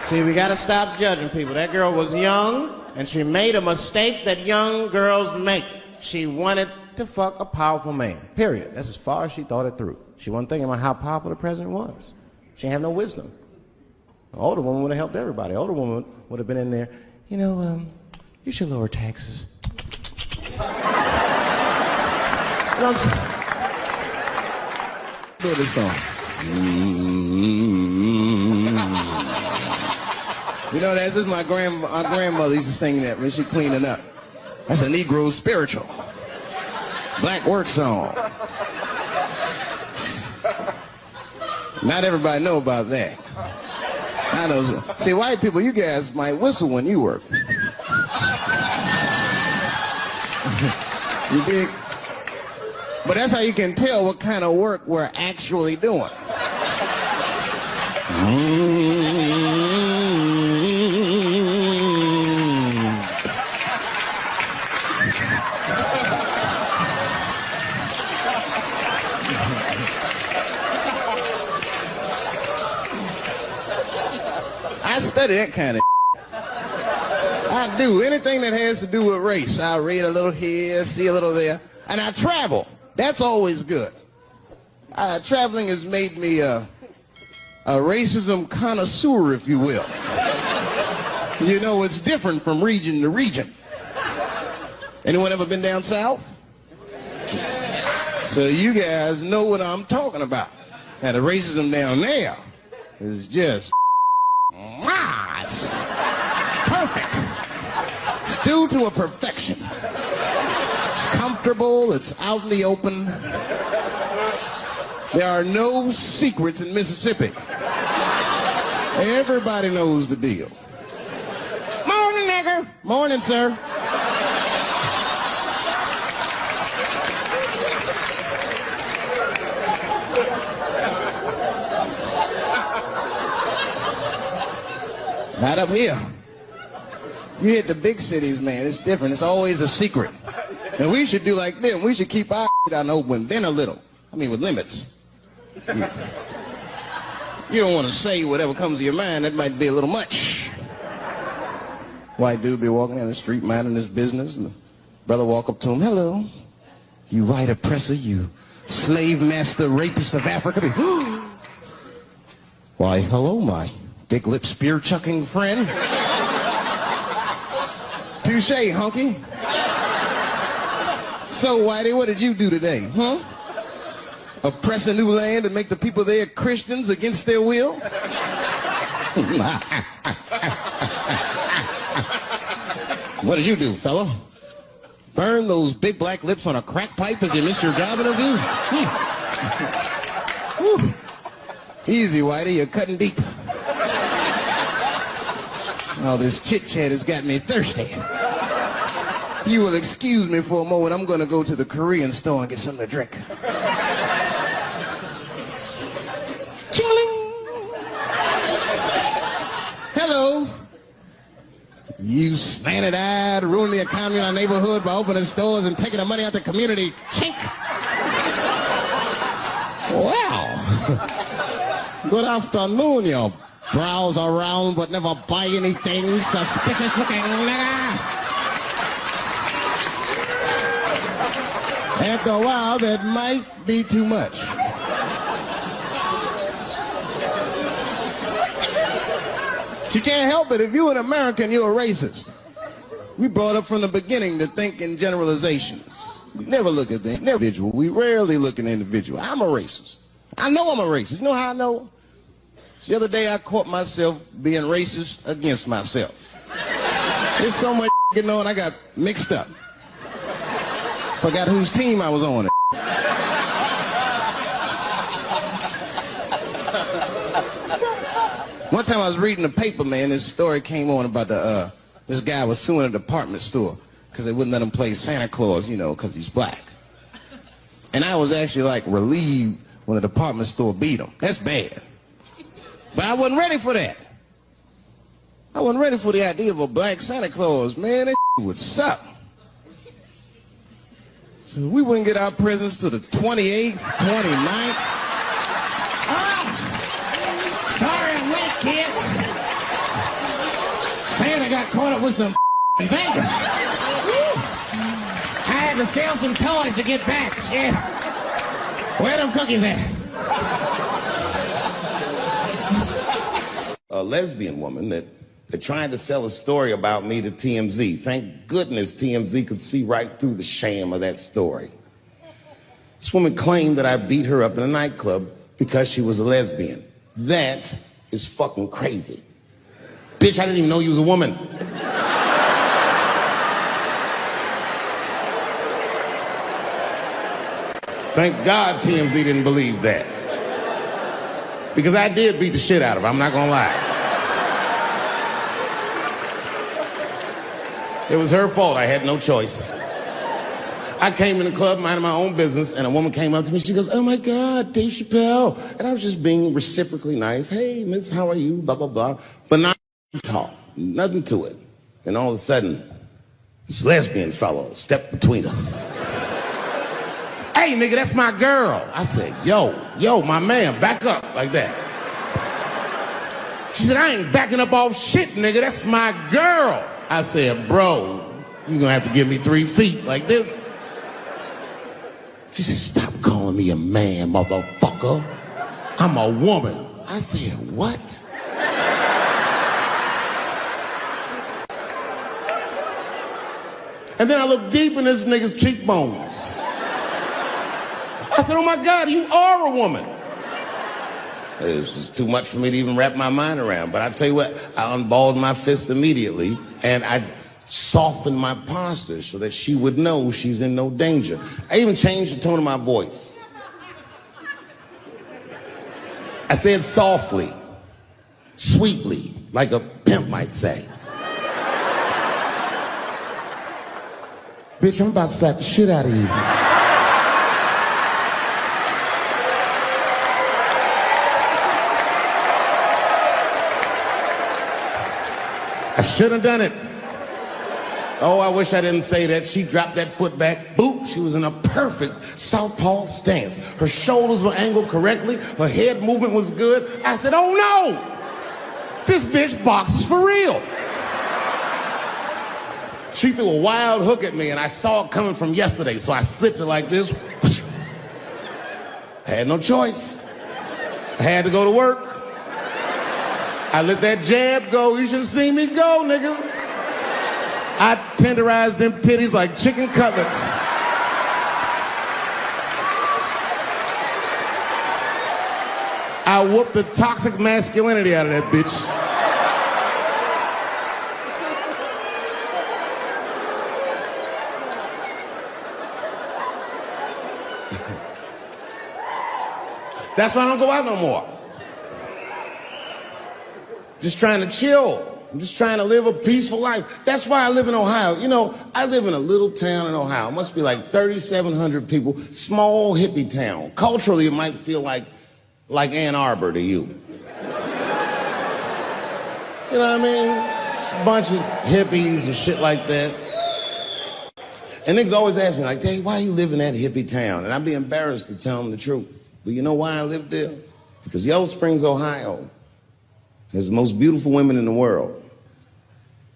Speaker 4: See, we gotta stop judging people. That girl was young, and she made a mistake that young girls make. She wanted to fuck a powerful man, period. That's as far as she thought it through. She wasn't thinking about how powerful the president was. She didn't have no wisdom. An older woman would have helped everybody. An older woman would have been in there, you know, you should lower taxes. You know what I'm saying?
Speaker 1: Do this song. You know, this is my grandmother used to sing that when she cleaning up. That's a Negro spiritual. Black work song. Not everybody know about that. I know. See, white people, you guys might whistle when you work. You dig? But that's how you can tell what kind of work we're actually doing. I study that kind of I do. Anything that has to do with race. I read a little here, see a little there. And I travel. That's always good. Traveling has made me a racism connoisseur, if you will. You know, it's different from region to region. Anyone ever been down south? So you guys know what I'm talking about. Now, the racism down there is just... it's perfect. It's due to a perfection. It's comfortable. It's out in the open. There are no secrets in Mississippi. Everybody knows the deal. Morning, nigger. Morning, sir. Not up here. You hit the big cities, man. It's different. It's always a secret. And we should do like them. We should keep our shit out in the open, then a little. I mean, with limits. You don't want to say whatever comes to your mind. That might be a little much. White dude be walking down the street minding his business, and the brother walk up to him. Hello, you white oppressor, you slave master rapist of Africa. Why, hello, my big lip spear chucking friend. Touche, hunky. So, Whitey, what did you do today, huh? Oppress a new land and make the people there Christians against their will? What did you do, fella? Burn those big black lips on a crack pipe as you missed your job interview? Easy, Whitey, you're cutting deep. Oh, this chit-chat has got me thirsty. If you will excuse me for a moment, I'm going to go to the Korean store and get something to drink. Chilling. Hello. You slanted-eyed, ruining the economy in our neighborhood by opening stores and taking the money out the community. Chink. Wow. Good afternoon, you browse around but never buy anything. Suspicious looking nigga. After a while, that might be too much. You can't help it. If you're an American, you're a racist. We brought up from the beginning to think in generalizations. We never look at the individual. We rarely look at the individual. I'm a racist. I know I'm a racist. You know how I know?
Speaker 4: The other day I caught myself being racist against myself. There's so much going on, I got mixed up. Forgot whose team I was on. One time I was reading the paper, man, this story came on about this guy was suing a department store because they wouldn't let him play Santa Claus, you know, because he's black. And I was actually like relieved when the department store beat him. That's bad. But I wasn't ready for that. I wasn't ready for the idea of a black Santa Claus. Man, that would suck. So we wouldn't get our presents to the 28th, 29th.
Speaker 3: Sorry I'm late, kids.
Speaker 4: Santa got caught up with some
Speaker 3: In Vegas. I had to sell some toys to get back. Shit. Where them cookies at?
Speaker 1: A lesbian woman that tried to sell a story about me to TMZ. Thank goodness TMZ could see right through the sham of that story. This woman claimed that I beat her up in a nightclub because she was a lesbian. That is fucking crazy. Bitch, I didn't even know you was a woman. Thank God TMZ didn't believe that. Because I did beat the shit out of her, I'm not gonna lie. It was her fault, I had no choice. I came in the club minding my own business and a woman came up to me, she goes, "Oh my God, Dave Chappelle." And I was just being reciprocally nice. "Hey, miss, how are you?" Blah, blah, blah. But not talk, nothing to it. And all of a sudden, this lesbian fellow stepped between us. "Hey, nigga, that's my girl." I said, yo, my man, back up like that. She said, "I ain't backing up off shit, nigga, that's my girl." I said, "Bro, you're gonna have to give me 3 feet like this." She said, "Stop calling me a man, motherfucker. I'm a woman." I said, "What?" And then I looked deep in this nigga's cheekbones. I said, "Oh my God, you are a woman." It was just too much for me to even wrap my mind around. But I tell you what, I unballed my fist immediately and I softened my posture so that she would know she's in no danger. I even changed the tone of my voice. I said softly, sweetly, like a pimp might say. "Bitch, I'm about to slap the shit out of you." I should have done it. Oh, I wish I didn't say that. She dropped that foot back. Boop. She was in a perfect southpaw stance. Her shoulders were angled correctly. Her head movement was good. I said, "Oh no! This bitch boxes for real." She threw a wild hook at me and I saw it coming from yesterday, so I slipped it like this. I had no choice. I had to go to work. I let that jab go. You should have seen me go, nigga. I tenderized them titties like chicken cutlets. I whooped the toxic masculinity out of that bitch. That's why I don't go out no more. Just trying to chill. I'm just trying to live a peaceful life. That's why I live in Ohio. You know, I live in a little town in Ohio. It must be like 3,700 people. Small hippie town. Culturally, it might feel like Ann Arbor to you. You know what I mean? Just a bunch of hippies and shit like that. And niggas always ask me, like, "Dave, why you live in that hippie town?" And I'd be embarrassed to tell them the truth. But you know why I live there? Because Yellow Springs, Ohio has the most beautiful women in the world.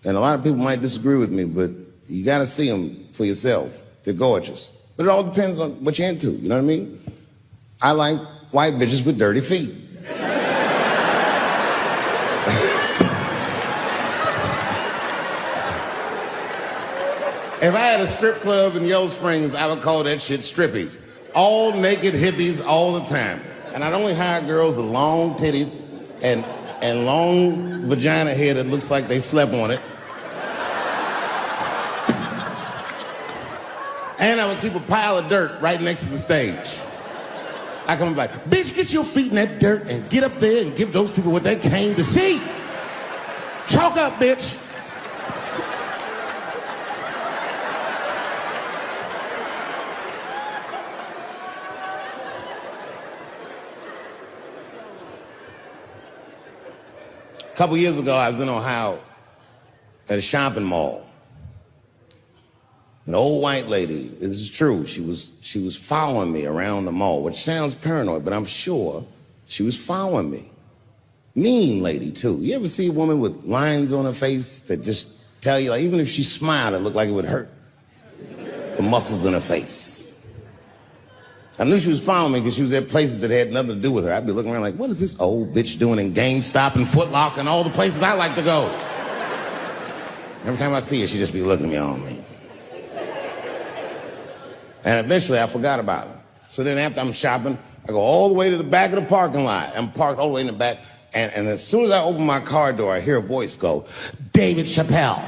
Speaker 1: And a lot of people might disagree with me, but you gotta see them for yourself. They're gorgeous. But it all depends on what you're into, you know what I mean? I like white bitches with dirty feet. If I had a strip club in Yellow Springs, I would call that shit strippies. All naked hippies all the time. And I'd only hire girls with long titties and long vagina hair that looks like they slept on it. And I would keep a pile of dirt right next to the stage. I come like, bitch, get your feet in that dirt and get up there and give those people what they came to see. Chalk up, bitch. A couple years ago, I was in Ohio at a shopping mall. An old white lady, this is true, she was following me around the mall, which sounds paranoid, but I'm sure she was following me. Mean lady, too. You ever see a woman with lines on her face that just tell you, like, even if she smiled, it looked like it would hurt? The muscles in her face. I knew she was following me because she was at places that had nothing to do with her. I'd be looking around like, what is this old bitch doing in GameStop and Foot Locker and all the places I like to go? Every time I see her, she'd just be looking at me all me. And eventually I forgot about her. So then after I'm shopping, I go all the way to the back of the parking lot. I'm parked all the way in the back. And as soon as I open my car door, I hear a voice go, David Chappelle.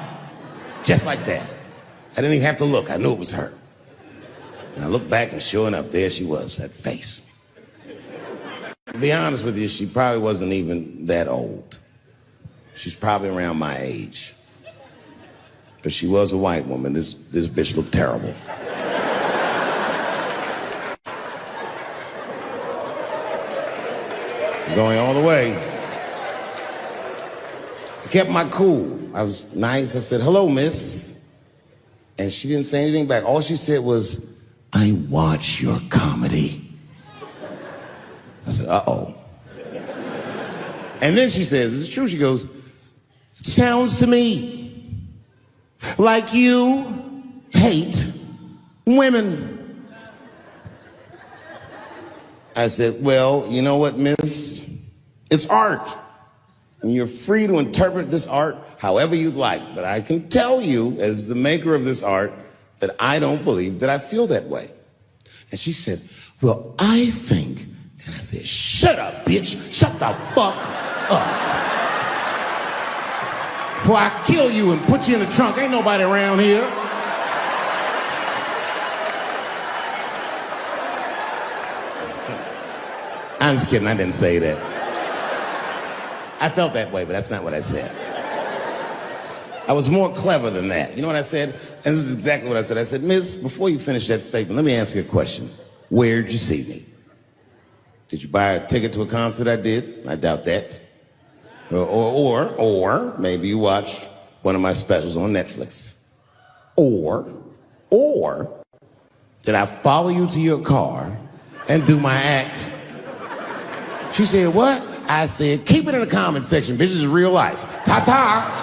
Speaker 1: Just like that. I didn't even have to look. I knew it was her. And I looked back and sure enough, there she was, that face. To be honest with you, she probably wasn't even that old. She's probably around my age. But she was a white woman. This bitch looked terrible. Going all the way. I kept my cool. I was nice. I said, hello, miss. And she didn't say anything back. All she said was, I watch your comedy. I said, uh-oh. And then she says, is it true? She goes, it sounds to me like you hate women. I said, well, you know what, miss? It's art. And you're free to interpret this art however you'd like. But I can tell you, as the maker of this art, that I don't believe that I feel that way. And she said, well, I think. And I said, shut up, bitch. Shut the fuck up. Before I kill you and put you in the trunk. Ain't nobody around here. I'm just kidding, I didn't say that. I felt that way, but that's not what I said. I was more clever than that. You know what I said? And this is exactly what I said. I said, miss, before you finish that statement, let me ask you a question. Where'd you see me? Did you buy a ticket to a concert I did? I doubt that. Or maybe you watched one of my specials on Netflix. Or did I follow you to your car and do my act? She said, what? I said, keep it in the comment section, bitch. This is real life. Ta-ta.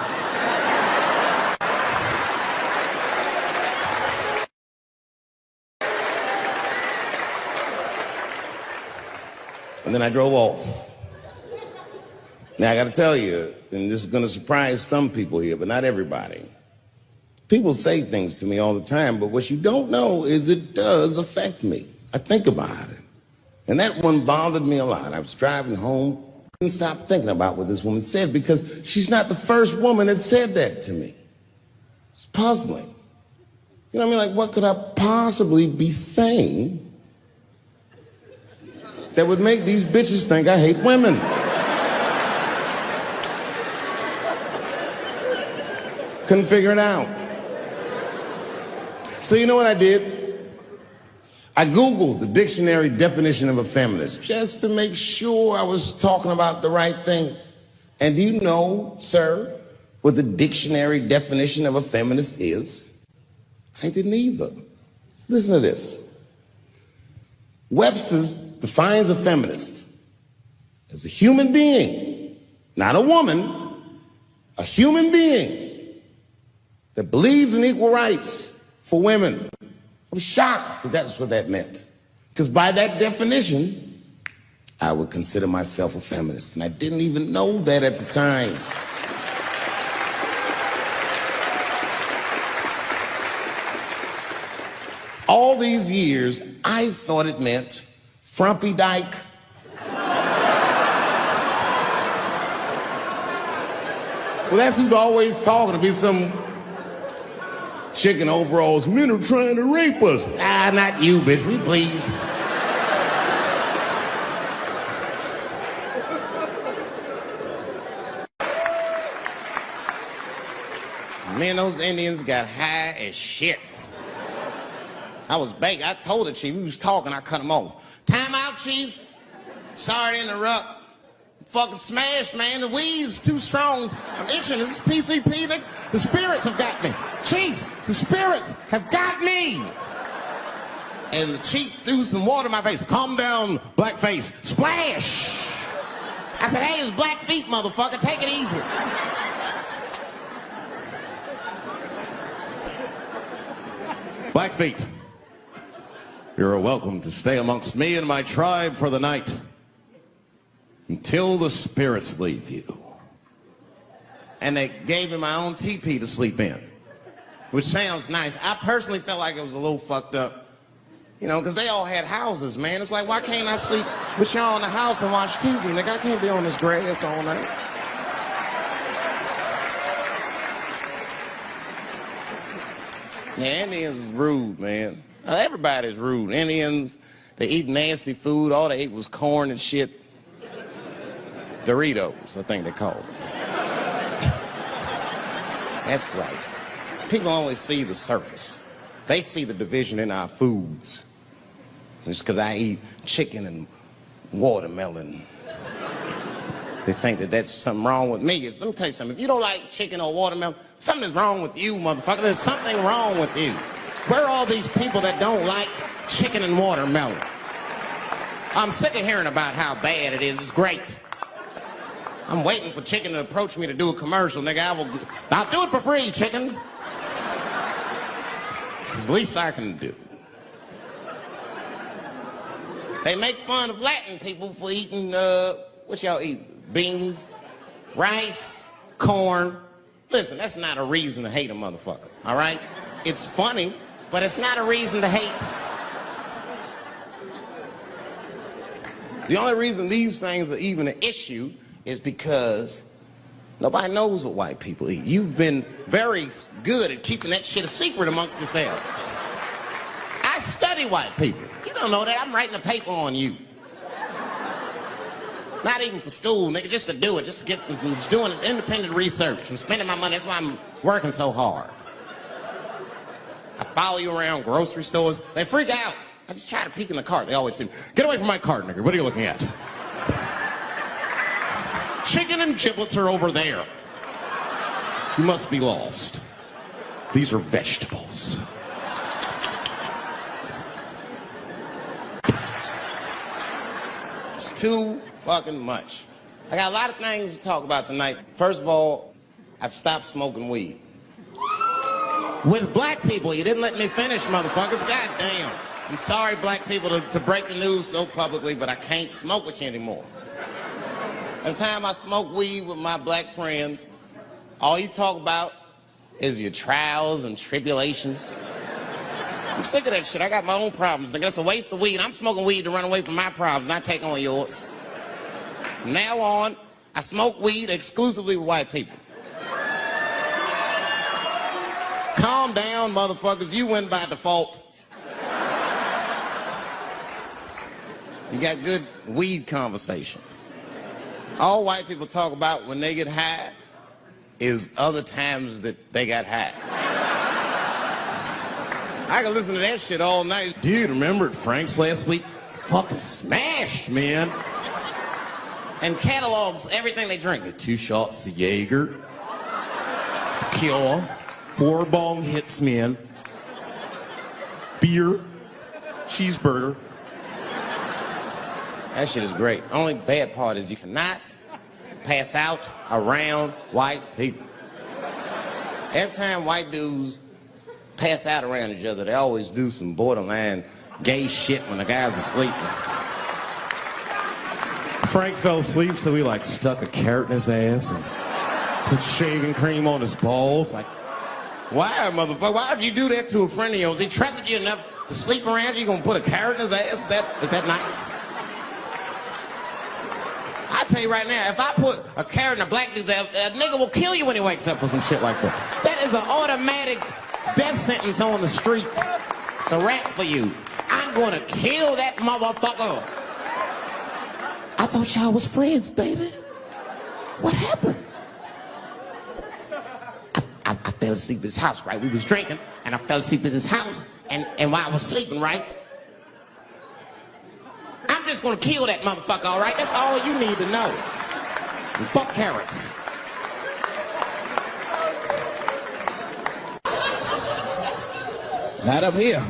Speaker 1: And then I drove off. Now, I got to tell you, and this is going to surprise some people here, but not everybody. People say things to me all the time, but what you don't know is it does affect me. I think about it. And that one bothered me a lot. I was driving home, couldn't stop thinking about what this woman said because she's not the first woman that said that to me. It's puzzling. You know what I mean? Like, what could I possibly be saying that would make these bitches think I hate women? Couldn't figure it out. So you know what I did? I Googled the dictionary definition of a feminist just to make sure I was talking about the right thing. And do you know, sir, what the dictionary definition of a feminist is? I didn't either. Listen to this. Webster's defines a feminist as a human being, not a woman, a human being that believes in equal rights for women. I was shocked that that's what that meant. Because by that definition, I would consider myself a feminist. And I didn't even know that at the time. All these years, I thought it meant frumpy dyke. Well, that's who's always talking. To be some chick in overalls. Men are trying to rape us. Ah, not you, bitch. We please.
Speaker 4: Me and those Indians got high as shit. I was baked. I told the chief, we was talking, I cut him off. Time out, chief. Sorry to interrupt. Fucking smashed, man. The weed's too strong. I'm itching. This is PCP. The spirits have got me. Chief, the spirits have got me. And the chief threw some water in my face. Calm down, blackface. Splash. I said, hey, it's black feet, motherfucker. Take it easy.
Speaker 2: Blackfeet, you're welcome to stay amongst me and my tribe for the night until the spirits leave you.
Speaker 4: And they gave me my own teepee to sleep in, which sounds nice. I personally felt like it was a little fucked up, you know, because they all had houses, man. It's like, why can't I sleep with y'all in the house and watch TV? Nigga, I can't be on this grass all night. Yeah, Indians is rude, man. Everybody's rude. Indians, they eat nasty food. All they ate was corn and shit. Doritos, I think they call it. That's right. People only see the surface. They see the division in our foods. Just because I eat chicken and watermelon. They think that that's something wrong with me. Let me tell you something. If you don't like chicken or watermelon, something is wrong with you, motherfucker. There's something wrong with you. Where are all these people that don't like chicken and watermelon? I'm sick of hearing about how bad it is. It's great. I'm waiting for chicken to approach me to do a commercial, nigga. I'll do it for free, chicken. It's the least I can do. They make fun of Latin people for eating, what y'all eat? Beans, rice, corn. Listen, that's not a reason to hate a motherfucker, all right? It's funny, but it's not a reason to hate. The only reason these things are even an issue is because nobody knows what white people eat. You've been very good at keeping that shit a secret amongst yourselves. I study white people. You don't know that. I'm writing a paper on you. Not even for school, nigga, just to do it, just to get, I'm just doing independent research. I'm spending my money, that's why I'm working so hard. I follow you around grocery stores. They freak out. I just try to peek in the cart. They always say, get away from my cart, nigga. What are you looking at? Chicken and giblets are over there. You must be lost. These are vegetables. It's too fucking much. I got a lot of things to talk about tonight. First of all, I've stopped smoking weed. With black people, you didn't let me finish, motherfuckers. God damn. I'm sorry, black people, to break the news so publicly, but I can't smoke with you anymore. Every time I smoke weed with my black friends, all you talk about is your trials and tribulations. I'm sick of that shit. I got my own problems. Nigga, that's a waste of weed. I'm smoking weed to run away from my problems, not take on yours. From now on, I smoke weed exclusively with white people. Calm down, motherfuckers. You win by default. You got good weed conversation. All white people talk about when they get high is other times that they got high. I can listen to that shit all night. Dude, remember at Frank's last week? It's fucking smashed, man. And catalogs everything they drink. 2 shots of Jaeger, tequila, 4 bong hits, man, beer, cheeseburger. That shit is great. Only bad part is you cannot pass out around white people. Every time white dudes pass out around each other, they always do some borderline gay shit when the guy's asleep. Frank fell asleep, so he stuck a carrot in his ass and put shaving cream on his balls. Why, motherfucker? Why would you do that to a friend of yours? He trusted you enough to sleep around you. You gonna put a carrot in his ass? Is that nice? I I tell you right now, if I put a carrot in a black dude's ass, a nigga will kill you when he wakes up for some shit like that. That is an automatic death sentence on the street. It's a rap for you. I'm gonna kill that motherfucker. I thought y'all was friends, baby. What happened? I fell asleep at his house, right? We was drinking, and I fell asleep at his house, and while I was sleeping, right? I'm just gonna kill that motherfucker, all right? That's all you need to know. And fuck carrots. Not up here.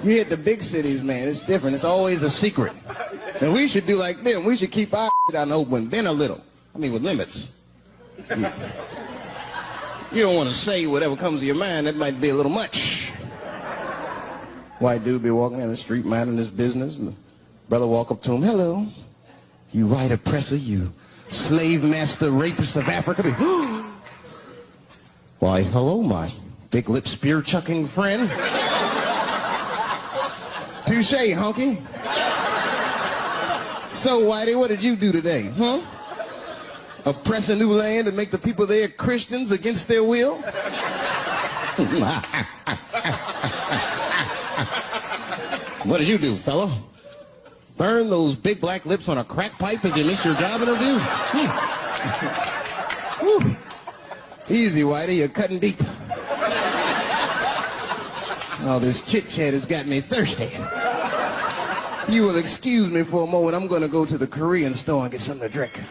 Speaker 4: You hit the big cities, man. It's different. It's always a secret. And we should do like them. We should keep our shit out in the open, then a little. I mean, with limits. You don't want to say whatever comes to your mind. That might be a little much. White dude be walking down the street minding his business, and the brother walk up to him, hello, you white oppressor, you slave master rapist of Africa. Why, hello, my big lip spear chucking friend. Touche, honky. So, Whitey, what did you do today, huh? Oppress a new land and make the people there Christians against their will? What did you do, fella? Burn those big black lips on a crack pipe as you miss your job interview? Easy, Whitey, you're cutting deep. All this chit-chat has got me thirsty. You will excuse me for a moment. I'm going to go to the Korean store and get something to drink.